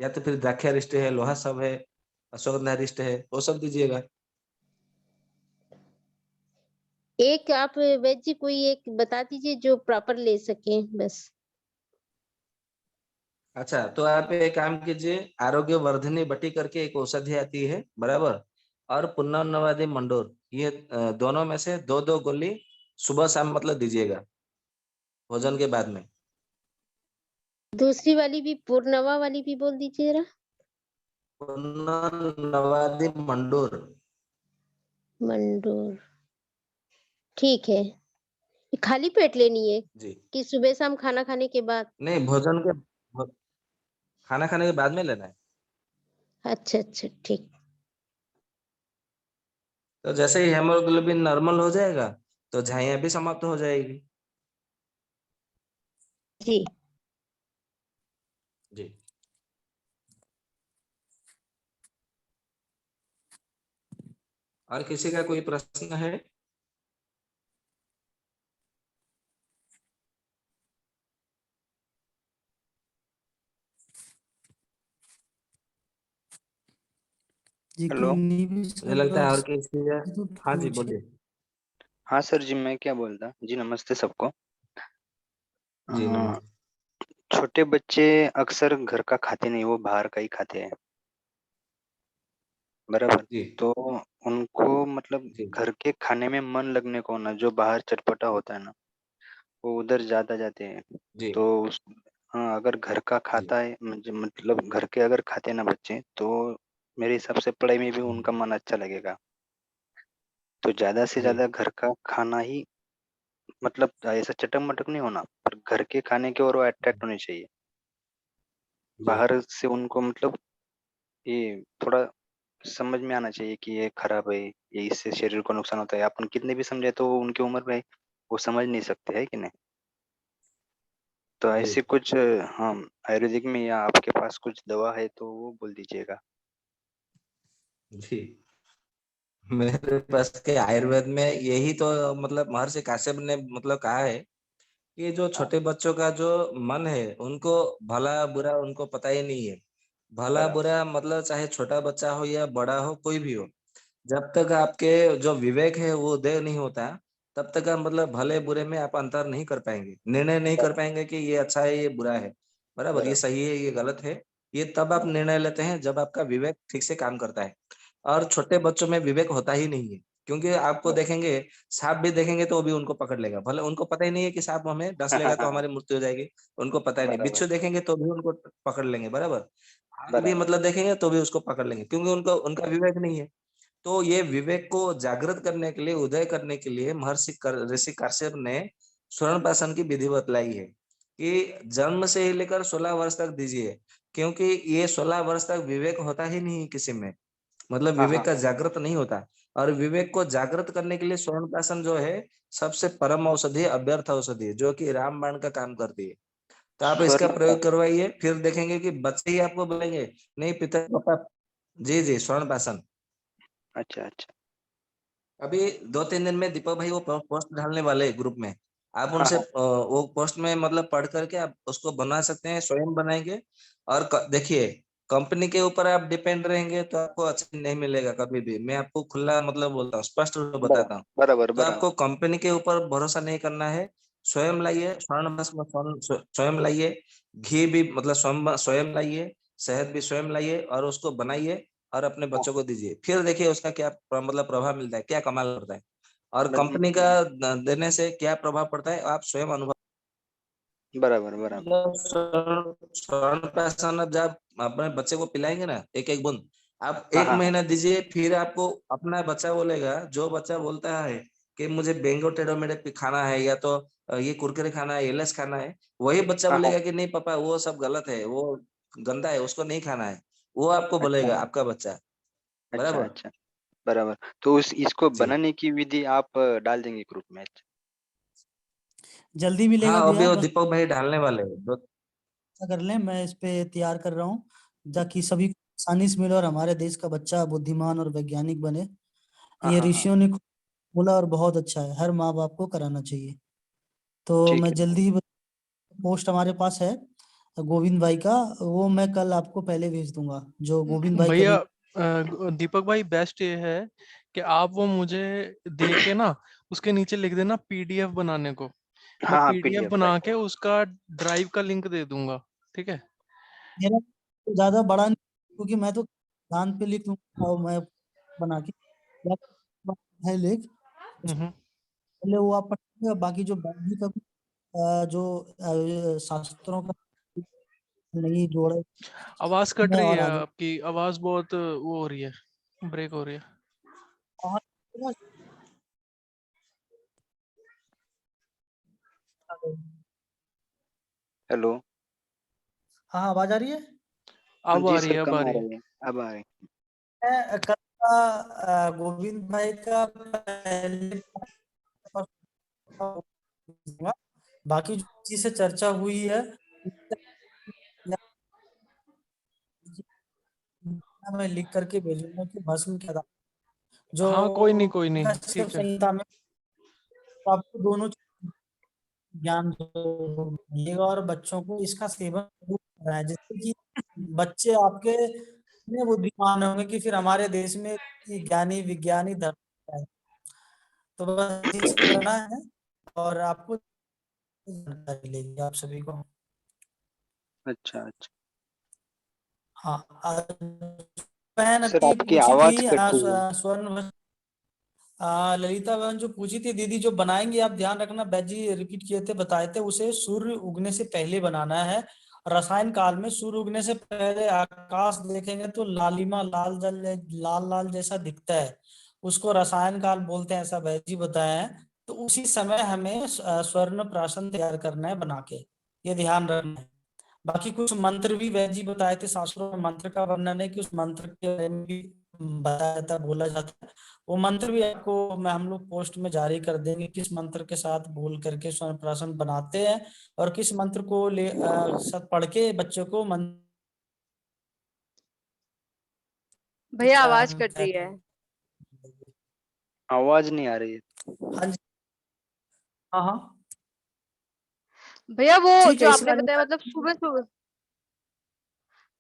या तो फिर द्राक्षारिष्ट है, लोहा सब है, अश्वगंधारिष्ट है, वो सब दीजिएगा। एक आप वैद्य जी कोई एक बता दीजिए जो प्रॉपर ले सके बस। अच्छा, तो आप एक काम कीजिए, आरोग्य वर्धिनी बटी करके एक औषधि आती है, बराबर, और पुनर्नवादी मंडोर, ये दोनों में से दो दो गोली सुबह शाम मतलब दीजिएगा, भोजन के बाद में। दूसरी वाली भी पूर्णवा वाली भी बोल दीजिए जरा। पुनर्नवादी मंडोर। मंडोर, ठीक है। ये खाली पेट लेनी है जी, कि सुबह शाम खाना खाने के बाद? नहीं, खाना खाने के बाद में लेना है। अच्छा अच्छा, ठीक। तो जैसे ही हेमोग्लोबिन नॉर्मल हो जाएगा, तो झाइयाँ भी समाप्त हो जाएगी। जी। जी। और किसी का कोई प्रश्न है? जी हेलो। कोई नहीं भी मुझे लगता है और किसी का। तो हाँ जी, पूछिए। बोलिए। हाँ सर जी, मैं क्या बोलता जी, नमस्ते सबको। जी, अ, नमस्ते। छोटे बच्चे अक्सर घर का खाते नहीं, वो बाहर का ही खाते हैं, बराबर। जी। तो उनको मतलब जी। घर के खाने में मन लगने को ना, जो बाहर चटपटा होता है ना, वो उधर ज्यादा जाते हैं। जी। तो हाँ, अगर घर का जी। खाता है मतलब घर के अगर खाते हैं ना बच्चे, तो मेरे हिसाब से पढ़ाई में भी उनका मन अच्छा लगेगा। तो ज्यादा से जी। ज्यादा घर का खाना ही, मतलब ऐसा चटक मटक नहीं होना, पर घर के खाने की ओर वो अट्रैक्ट होने चाहिए। जी। बाहर से उनको मतलब ये थोड़ा समझ में आना चाहिए कि ये खराब है, ये इससे शरीर को नुकसान होता है। अपन कितने भी समझे तो उनकी उम्र में वो समझ नहीं सकते, है कि नहीं? तो जी। ऐसे कुछ हाँ, आयुर्वेदिक में या आपके पास कुछ दवा है तो वो बोल दीजिएगा। जी। मेरे पास के आयुर्वेद में यही तो मतलब महर्षि काश्यप ने मतलब कहा है कि जो हाँ, छोटे बच्चों का जो मन है, उनको भला बुरा उनको पता ही नहीं है। भला बराबर। बुरा मतलब चाहे छोटा बच्चा हो या बड़ा हो, कोई भी हो, जब तक आपके जो विवेक है वो उदय नहीं होता, तब तक आप मतलब भले बुरे में आप अंतर नहीं कर पाएंगे, निर्णय नहीं कर बराबर। पाएंगे कि ये अच्छा है ये बुरा है, बराबर, ये बराबर। सही है ये गलत है। ये तब आप निर्णय लेते हैं जब आपका विवेक ठीक से काम करता है। और छोटे बच्चों में विवेक होता ही नहीं है, क्योंकि आपको बराबर। देखेंगे, सांप भी देखेंगे तो वो भी उनको पकड़ लेगा, भले उनको पता ही नहीं है कि सांप हमें डस हाँ, हाँ, लेगा तो हाँ, हमारी मृत्यु हो जाएगी, उनको पता ही नहीं। बराबर। बिच्छू देखेंगे तो भी उनको पकड़ लेंगे, बराबर, आग भी बराबर। मतलब देखेंगे तो भी उसको पकड़ लेंगे, क्योंकि उनको उनका विवेक नहीं है। तो ये विवेक को जागृत करने के लिए, उदय करने के लिए ऋषि काश्यप ने स्वर्णप्राशन की विधि बतलाई है कि जन्म से ही लेकर 16 वर्ष तक दीजिए, क्योंकि ये 16 वर्ष तक विवेक होता ही नहीं किसी में, मतलब हाँ, हाँ, विवेक का जागृत नहीं होता। और विवेक को जागृत करने के लिए स्वर्णप्राशन जो है सबसे परम औषधि, अव्यर्थ औषधि है, जो कि रामबाण का काम करती है। तो आप इसका स्वर्ण प्रयोग प्राशन। करवाइए, फिर देखेंगे कि बच्चे ही आपको बोलेंगे, नहीं पिता पापा। जी जी, स्वर्णप्राशन। अच्छा, अच्छा। अभी 2-3 दिन में दीपक भाई वो पोस्ट डालने वाले ग्रुप में, आप हाँ, उनसे हाँ, वो पोस्ट में मतलब पढ़ करके आप उसको बना सकते हैं, स्वयं बनाएंगे। और देखिए, कंपनी के ऊपर आप डिपेंड रहेंगे तो आपको अच्छा नहीं मिलेगा कभी भी, मैं आपको खुला मतलब बोलता हूँ, स्पष्ट रूप में बराबर। बताता हूँ। बराबर। तो बराबर। आपको कंपनी के ऊपर भरोसा नहीं करना है, स्वयं लाइए स्वर्ण भस्म, स्वयं लाइए, घी भी मतलब स्वयं स्वयं लाइए, शहद भी स्वयं लाइए और उसको बनाइए और अपने हाँ, बच्चों को दीजिए, फिर देखिए उसका क्या मतलब प्रभाव मिलता है, क्या कमाल करता है। और मतलब कंपनी का देने से क्या प्रभाव पड़ता है आप स्वयं अनुभव। बराबर। बराबर। जब स्वर्ण प्राशन अब जब अपने बच्चे को पिलाएंगे ना एक एक बूंद, आप हाँ, एक हाँ, हाँ, महीना दीजिए, फिर आपको अपना बच्चा बोलेगा, जो बच्चा बोलता है कि मुझे बेंगो टेढ़ो मेढ़े खाना है, या तो ये कुरकुरे खाना है, एलएस खाना है, वही बच्चा हाँ, बोलेगा कि नहीं पापा वो सब गलत है, वो गंदा है, उसको नहीं खाना है, वो आपको अच्छा, बोलेगा आपका बच्चा। अच्छा, बराबर? अच्छा, बराबर। तो इसको जी। बनाने की विधि आप डाल देंगे ग्रुप में? जल्दी मिलेगा हाँ, अभी भैया, वो बस दीपक भाई डालने वाले हैं। ऐसा कर लें, मैं इस पे तैयार कर रहा हूँ ताकि सभी को आसानी से मिले और हमारे देश का बच्चा बुद्धिमान और वैज्ञानिक बने। हाँ, ये हाँ, हाँ, ऋषियों ने बोला और बहुत अच्छा है, हर माँ बाप को कराना चाहिए। तो ठीक मैं है। जल्दी ही, पोस्ट हमारे पास है गोविंद भाई का, वो मैं कल आपको पहले भेज दूंगा, जो गोविंद भाई भैया कभी। दीपक भाई बेस्ट ये है कि आप वो मुझे दे के ना उसके नीचे लिख देना पीडीएफ बनाने को, मैं हाँ, हाँ, पीडीएफ पीडीएफ बना राइट। के उसका ड्राइव का लिंक दे दूंगा, ठीक है? मेरा तो ज्यादा बड़ा नहीं, क्योंकि मैं तो दान पे लिख लूंगा और मैं बना के है लिख, हम्म। पहले वो आप पढ़िएगा, बाकी जो बाकी का भी, जो शास्त्रों का नहीं जोड़े आवाज कट में रही और है, आगे। आपकी आवाज बहुत वो हो रही है, ब्रेक हो रही है। और हेलो। हाँ, आवाज आ रही है। अब आ जी रही सर, है, अब कम आ आ रही है। रही है, अब आ रही है। मैं कल का गोविंद भाई का पहले दूंगा। बाकी जो चीज से चर्चा हुई है, मैं लिख करके भेजूंगा कि भस्म क्या था, जो हाँ कोई नहीं, शिव ठीक है। संहिता में आपको दोनों ज्ञान मिलेगा और बच्चों को इसका सेवन जरूर करना है, जिससे कि बच्चे आपके इतने बुद्धिमान होंगे कि फिर हमारे देश में ज्ञानी विज्ञानी धर्म है। तो बस इसे करना है और आपको जानकारी मिलेगी आप सभी को। अच्छा, अच्छा। हाँ, बहन सर अभी आपकी पूछी थी आवाज कट रही है। स्वर्ण, ललिता बहन जो पूछी थी, दीदी जो बनाएंगे आप ध्यान रखना, बैजी रिपीट किए थे, बताए थे, उसे सूर्य उगने से पहले बनाना है। रसायन काल में सूर्य उगने से पहले आकाश देखेंगे तो लालिमा लाल जल लाल लाल जैसा दिखता है, उसको रसायन काल बोलते हैं, ऐसा बैजी बताया है। तो उसी समय हमें स्वर्ण प्राशन तैयार करना है बना के, ये ध्यान रखना है। बाकी कुछ मंत्र भी वैद जी बताए थे, शास्त्रों में मंत्र का वर्णन है कि उस मंत्र के बारे में भी बताया जाता है, बोला जाता है। वो मंत्र भी आपको मैं हम लोग पोस्ट में जारी कर देंगे, किस मंत्र के साथ बोल करके स्वर्ण प्राशन बनाते हैं और किस मंत्र को सब पढ़ के बच्चों को मंत्र भैया आवाज हम कट तय रही है। कर। आवाज नहीं आ रही है। हाँ जी, हाँ हाँ, भैया वो ठीक जो है, इसी आपने बारे में बताया मतलब सुबह सुबह,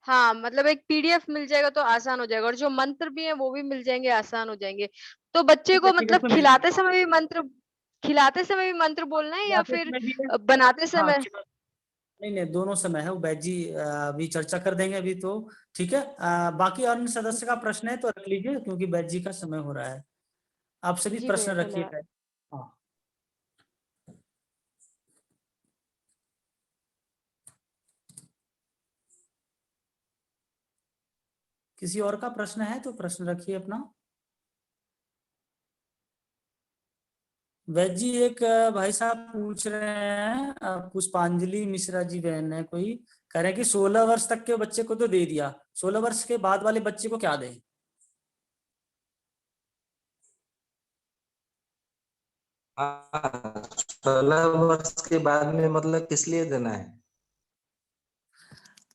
हाँ मतलब एक पीडीएफ मिल जाएगा तो आसान हो जाएगा, और जो मंत्र भी है वो भी मिल जाएंगे, आसान हो जाएंगे। तो बच्चे को ठीक है, मतलब तो मिल खिलाते समय भी मंत्र बोलना है या जाते फिर समय भी है। बनाते हाँ, समय? नहीं नहीं, दोनों समय है, वो बैच जी अभी चर्चा कर देंगे अभी तो। ठीक है, बाकी अन्य सदस्य का प्रश्न है तो रख लीजिए, क्योंकि बैच जी का समय हो रहा है। आप सभी जी प्रश्न भैया रखिए धन्यवाद। पहले। हाँ, किसी और का प्रश्न है तो प्रश्न रखिए अपना। वैद जी एक भाई साहब पूछ रहे हैं, पुष्पांजलि मिश्रा जी बहन है कोई, कह रहे हैं कि 16 वर्ष तक के बच्चे को तो दे दिया, 16 वर्ष के बाद वाले बच्चे को क्या दें? हाँ, 16 वर्ष के बाद में मतलब किस लिए देना है?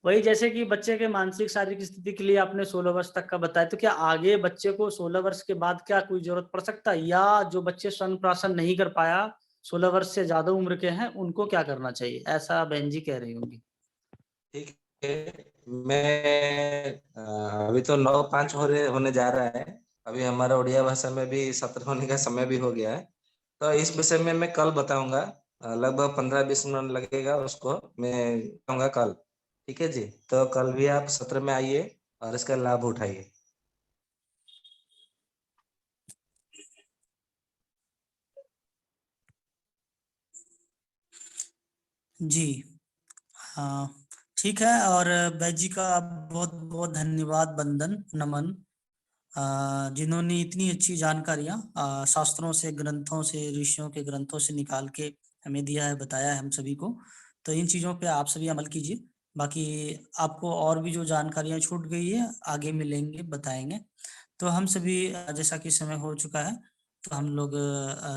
वही, जैसे कि बच्चे के मानसिक शारीरिक स्थिति के लिए आपने 16 वर्ष तक का बताया, तो क्या आगे बच्चे को 16 वर्ष के बाद क्या कोई जरूरत पड़ सकता है, या जो बच्चे स्तन प्राशन नहीं कर पाया 16 वर्ष से ज्यादा उम्र के हैं उनको क्या करना चाहिए, ऐसा बहन जी कह रही होंगी। ठीक है, मैं अभी तो 9:05 होने जा रहा है। अभी हमारा उड़िया भाषा में भी सत्र होने का समय भी हो गया है, तो इस विषय में मैं कल बताऊंगा। लगभग 15-20 मिनट लगेगा, उसको मैं बताऊंगा कल। ठीक है जी, तो कल भी आप सत्र में आइए और इसका लाभ उठाइए। जी हाँ, ठीक है, और बैज जी का बहुत बहुत धन्यवाद, वंदन नमन, जिन्होंने इतनी अच्छी जानकारियां शास्त्रों से, ग्रंथों से, ऋषियों के ग्रंथों से निकाल के हमें दिया है, बताया है हम सभी को। तो इन चीज़ों पे आप सभी अमल कीजिए। बाकी आपको और भी जो जानकारियाँ छूट गई है आगे मिलेंगे, बताएँगे। तो हम सभी जैसा कि समय हो चुका है, तो हम लोग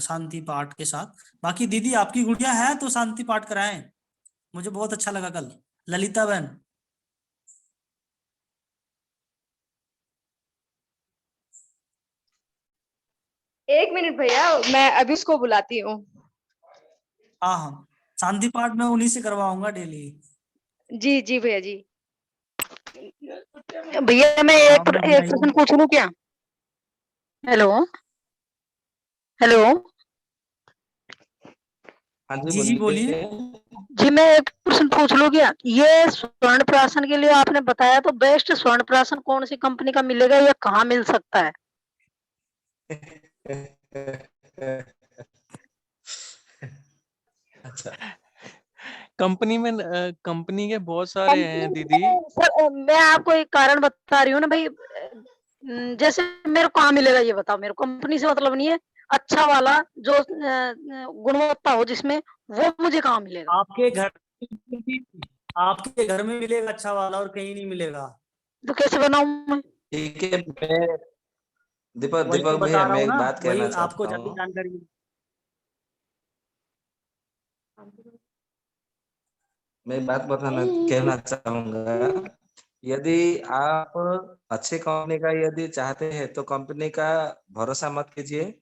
शांति पाठ के साथ, बाकी दीदी आपकी गुड़िया है तो शांति पाठ कराएँ। मुझे बहुत अच्छा लगा कल। ललिता बहन। एक मिनट भैया, मैं अभी उसको बुलाती हूँ। हाँ, हाँ। शांति पाठ मैं उन्हीं से करवाऊँगा डेली। जी, जी भैया जी। भैया मैं हाँ, एक अपना एक प्रश्न बुलाइए। पूछ लूं क्या? हेलो हेलो हाँ जी, जी, जी, बोलिए। बोलिए। जी, मैं एक प्रश्न पूछ लूं क्या? ये स्वर्ण प्राशन के लिए आपने बताया, तो बेस्ट स्वर्ण प्राशन कौन सी कंपनी का मिलेगा या कहाँ मिल सकता है? अच्छा, कंपनी में कंपनी के बहुत सारे हैं दीदी। सर मैं आपको एक कारण बता रही हूँ ना भाई, जैसे मेरे को कहाँ मिलेगा ये बताओ। मेरे को कंपनी से मतलब नहीं है, अच्छा वाला जो गुणवत्ता हो जिसमें, वो मुझे कहाँ मिलेगा? आपके घर आपके घर में मिलेगा अच्छा वाला, और कहीं नहीं मिलेगा। तो कैसे बनाऊं मैं? ठीक है। मैं दीपक वही तो दीपक बता भैया, रहा मैं हूँ एक ना, बात कहना वही आपको चाहता ज्यादा हूँ। जानकारी। मैं एक बात कहना चाहूंगा। यदि आप अच्छे कंपनी का यदि चाहते हैं तो कंपनी का भरोसा मत कीजिए।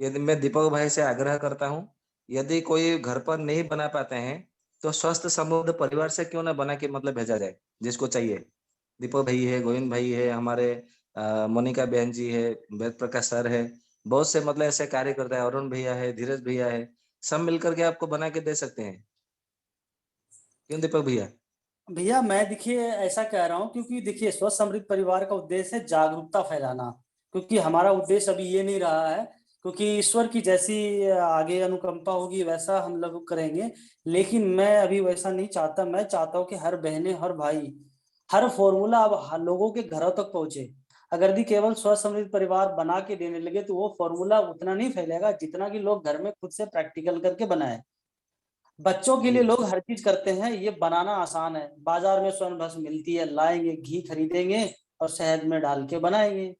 यदि मैं दीपक भाई से आग्रह करता हूँ, यदि कोई घर पर नहीं बना पाते हैं तो स्वस्थ समृद्ध परिवार से क्यों ना बना के मतलब भेजा जाए, जिसको चाहिए। दीपक भाई है, गोविंद भाई है, हमारे मोनिका बहन जी है, वेद प्रकाश सर है, बहुत से मतलब ऐसे कार्य करते हैं, अरुण भैया है, धीरज भैया है, सब मिलकर के आपको बना के दे सकते हैं। क्यों दीपक भैया? भैया मैं देखिए ऐसा कह रहा हूँ, क्योंकि देखिए स्वस्थ समृद्ध परिवार का उद्देश्य है जागरूकता फैलाना। क्योंकि हमारा उद्देश्य अभी ये नहीं रहा है, क्योंकि ईश्वर की जैसी आगे अनुकंपा होगी वैसा हम लोग करेंगे। लेकिन मैं अभी वैसा नहीं चाहता। मैं चाहता हूँ कि हर बहनें, हर भाई, हर फॉर्मूला अब लोगों के घरों तक पहुंचे। अगर यदि केवल स्वस्थ समृद्ध परिवार बना के देने लगे तो वो फॉर्मूला उतना नहीं फैलेगा जितना कि लोग घर में खुद से प्रैक्टिकल करके बनाए। बच्चों के जी लिए लोग हर चीज करते हैं, ये बनाना आसान है। बाजार में स्वर्ण भस्म मिलती है, लाएंगे, घी खरीदेंगे और शहद में डाल के बनाएंगे।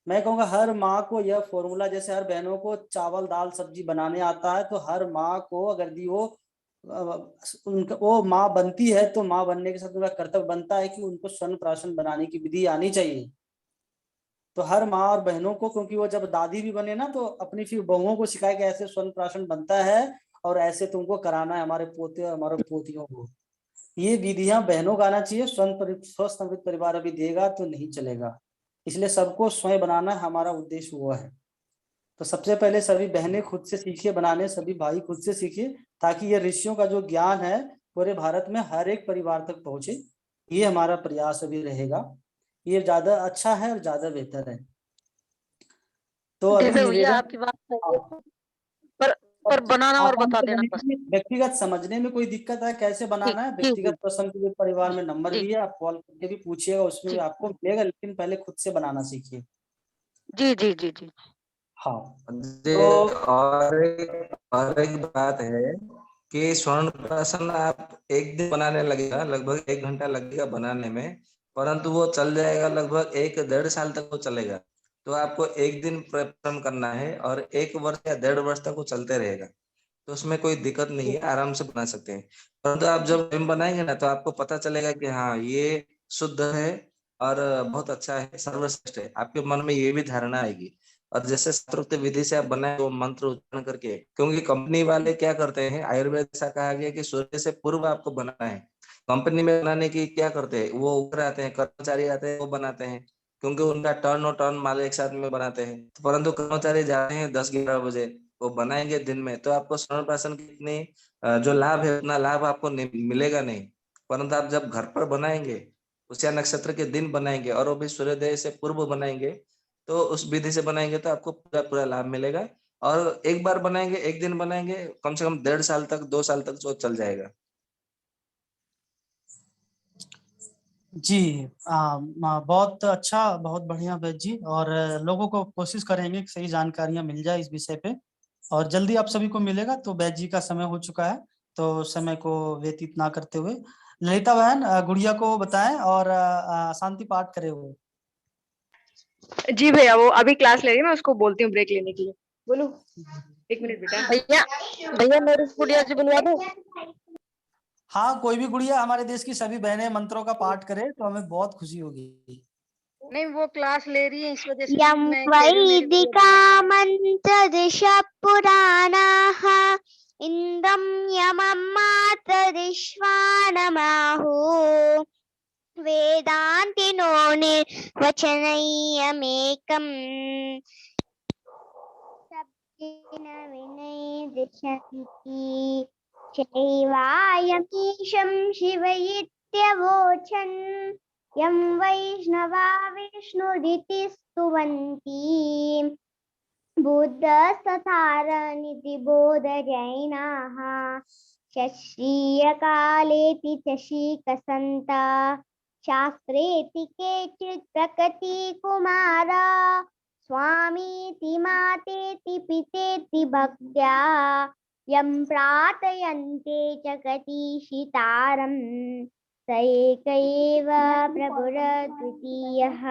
मैं कहूँगा हर माँ को यह फॉर्मूला, जैसे हर बहनों को चावल दाल सब्जी बनाने आता है, तो हर माँ को अगर दी वो उनका वो माँ बनती है, तो माँ बनने के साथ उनका कर्तव्य बनता है कि उनको स्वर्ण प्राशन बनाने की विधि आनी चाहिए। तो हर माँ और बहनों को, क्योंकि वो जब दादी भी बने ना, तो अपनी फिर बहुओं को सिखाए कि ऐसे स्वर्ण प्राशन बनता है और ऐसे तुमको कराना है हमारे पोते और हमारे पोतियों को। ये विधियां बहनों को आना चाहिए। स्वस्थ समृद्ध परिवार अभी देगा तो नहीं चलेगा। इसलिए सबको स्वयं बनाना हमारा उद्देश्य हुआ है। तो सबसे पहले सभी बहनें खुद से सीखिए बनाने, सभी भाई खुद से सीखिए, ताकि ये ऋषियों का जो ज्ञान है पूरे भारत में हर एक परिवार तक पहुंचे। ये हमारा प्रयास अभी रहेगा। ये ज्यादा अच्छा है और ज्यादा बेहतर है। तो अभी दीपक भैया निवेदन। आपकी बात सही हाँ, है, पर पर बनाना और आसानी बता से देना बस। बनेगी। व्यक्तिगत समझने में कोई दिक्कत है कैसे ठीक बनाना है, ठीक व्यक्तिगत ठीक पसंद के परिवार में नंबर ठीक भी है, आप कॉल करके भी पूछिएगा, उसमें भी ठीक आपको मिलेगा। लेकिन पहले खुद से बनाना सीखिए। जी जी जी जी। हाँ। जी, तो और एक बात है कि स्वर्ण प्राशन आप एक दिन बनाने लगेगा, लगभग 1 घंटा लगेगा बनाने में, परंतु वो चल जाएगा लगभग 1 डेढ़ साल तक वो चलेगा। तो आपको एक दिन परिश्रम करना है और 1 वर्ष या 1.5 वर्ष तक वो चलते रहेगा। तो उसमें कोई दिक्कत नहीं है, आराम से बना सकते हैं। परंतु आप जब स्वयं बनाएंगे ना, तो आपको पता चलेगा कि हाँ, ये शुद्ध है और बहुत अच्छा है, सर्वश्रेष्ठ है। आपके मन में ये भी धारणा आएगी। और जैसे शास्त्रोक्त विधि से आप बनाए वो मंत्र उच्चारण करके, क्योंकि कंपनी वाले क्या करते हैं, आयुर्वेद ऐसा कहा गया कि सूर्य से पूर्व आपको बनाना है। कंपनी में बनाने की क्या करते हैं, वो ऊपर आते हैं, कर्मचारी आते हैं, वो बनाते हैं, क्योंकि उनका टर्न और टर्न माल एक साथ में बनाते हैं। परंतु कर्मचारी जाते हैं 10-11 बजे, वो बनाएंगे दिन में, तो आपको स्वर्ण प्राशन की इतनी जो लाभ है उतना लाभ आपको मिलेगा नहीं। परंतु आप जब घर पर बनाएंगे, उसी नक्षत्र के दिन बनाएंगे और वो भी सूर्योदय से पूर्व बनाएंगे, तो उस विधि से बनाएंगे तो आपको पूरा पूरा लाभ मिलेगा। और एक बार बनाएंगे, एक दिन बनाएंगे, कम से कम 1.5 साल तक, 2 साल तक जो चल जाएगा। जी, बहुत अच्छा, बहुत बढ़िया वैद जी। और लोगों को कोशिश करेंगे कि सही जानकारियां मिल जाए इस विषय पे। और जल्दी आप सभी को मिलेगा। तो बैच जी का समय हो चुका है, तो समय को व्यतीत ना करते हुए ललिता बहन गुड़िया को बताएं और शांति पाठ करे हुए। जी भैया, वो अभी क्लास ले रही है, मैं उसको बोलती हूँ ब्रेक लेने के लिए। बोलू, 1 मिनट बेटा। भैया भैया मेरी गुड़िया से बुलवा दो। हाँ, कोई भी गुड़िया हमारे देश की सभी बहनें मंत्रों का पाठ करे तो हमें बहुत खुशी होगी। नहीं वो क्लास ले रही है इस वजह से यं मैं कह रही हूँ मेरी वैदिका मन्त्रदिशः पुराणाः इन्द्रं यमं मातरिश्वानमाहो वेदान्तिनो निर्वचनयमेकम् शब्देन विनिर्दिशन्ति चैवायमीशं शिवयित्यवोचन् यं वैष्णवा विष्णुरिति स्तुवन्ति बुद्धस्तथारनिति बोधजैनाः शश्रियकालेऽपि च शीकसन्ता शास्त्रेति केचित् प्रकृतिकुमारा स्वामीति मातेति पितेति भक्त्या यं प्रार्थयन्ते जगदीशितारम् स एक एव प्रभुरद्वितीयः।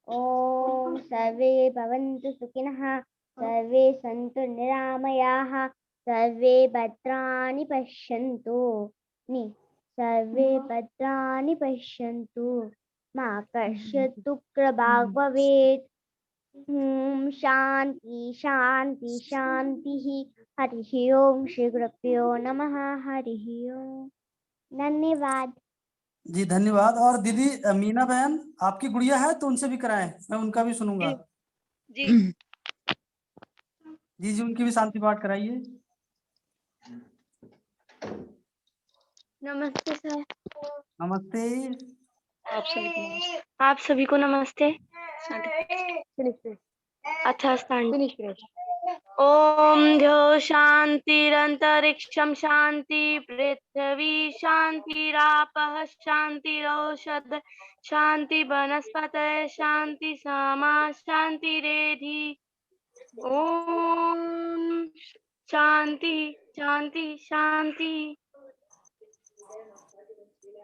ॐ सर्वे भवन्तु सुखिनः, सर्वे सन्तु निरामयाः, सर्वे भद्राणि पश्यन्तु सर्वे भद्राणि पश्यन्तु मा कश्चित् दुःखभाग् भवेत्। शान्ति शान्ति शान्तिः। हरिः ओम श्री गुरुभ्यो नमः। हरिः ओम। धन्यवाद जी धन्यवाद। और दीदी मीना बहन आपकी गुड़िया है तो उनसे भी कराएं, मैं उनका भी सुनूंगा। जी जी जी उनकी भी शांति पाठ कराइए। नमस्ते सर। नमस्ते। आप सभी को नमस्ते। अच्छा स्टार्ट। ओम ध्यो शांतिरंतरिक्षं शांति पृथ्वी शांतिरापः शांतिरौषध शांति वनस्पतयः शांति सामा शांतिरेधि। ओम शांति शांति शांति।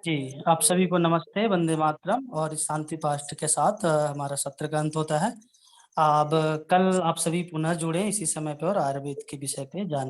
जी आप सभी को नमस्ते, वंदे मातरम। और इस शांति पाठ के साथ हमारा सत्र का अंत होता है। अब कल आप सभी पुनः जुड़े इसी समय पर और आयुर्वेद के विषय पे जानकारी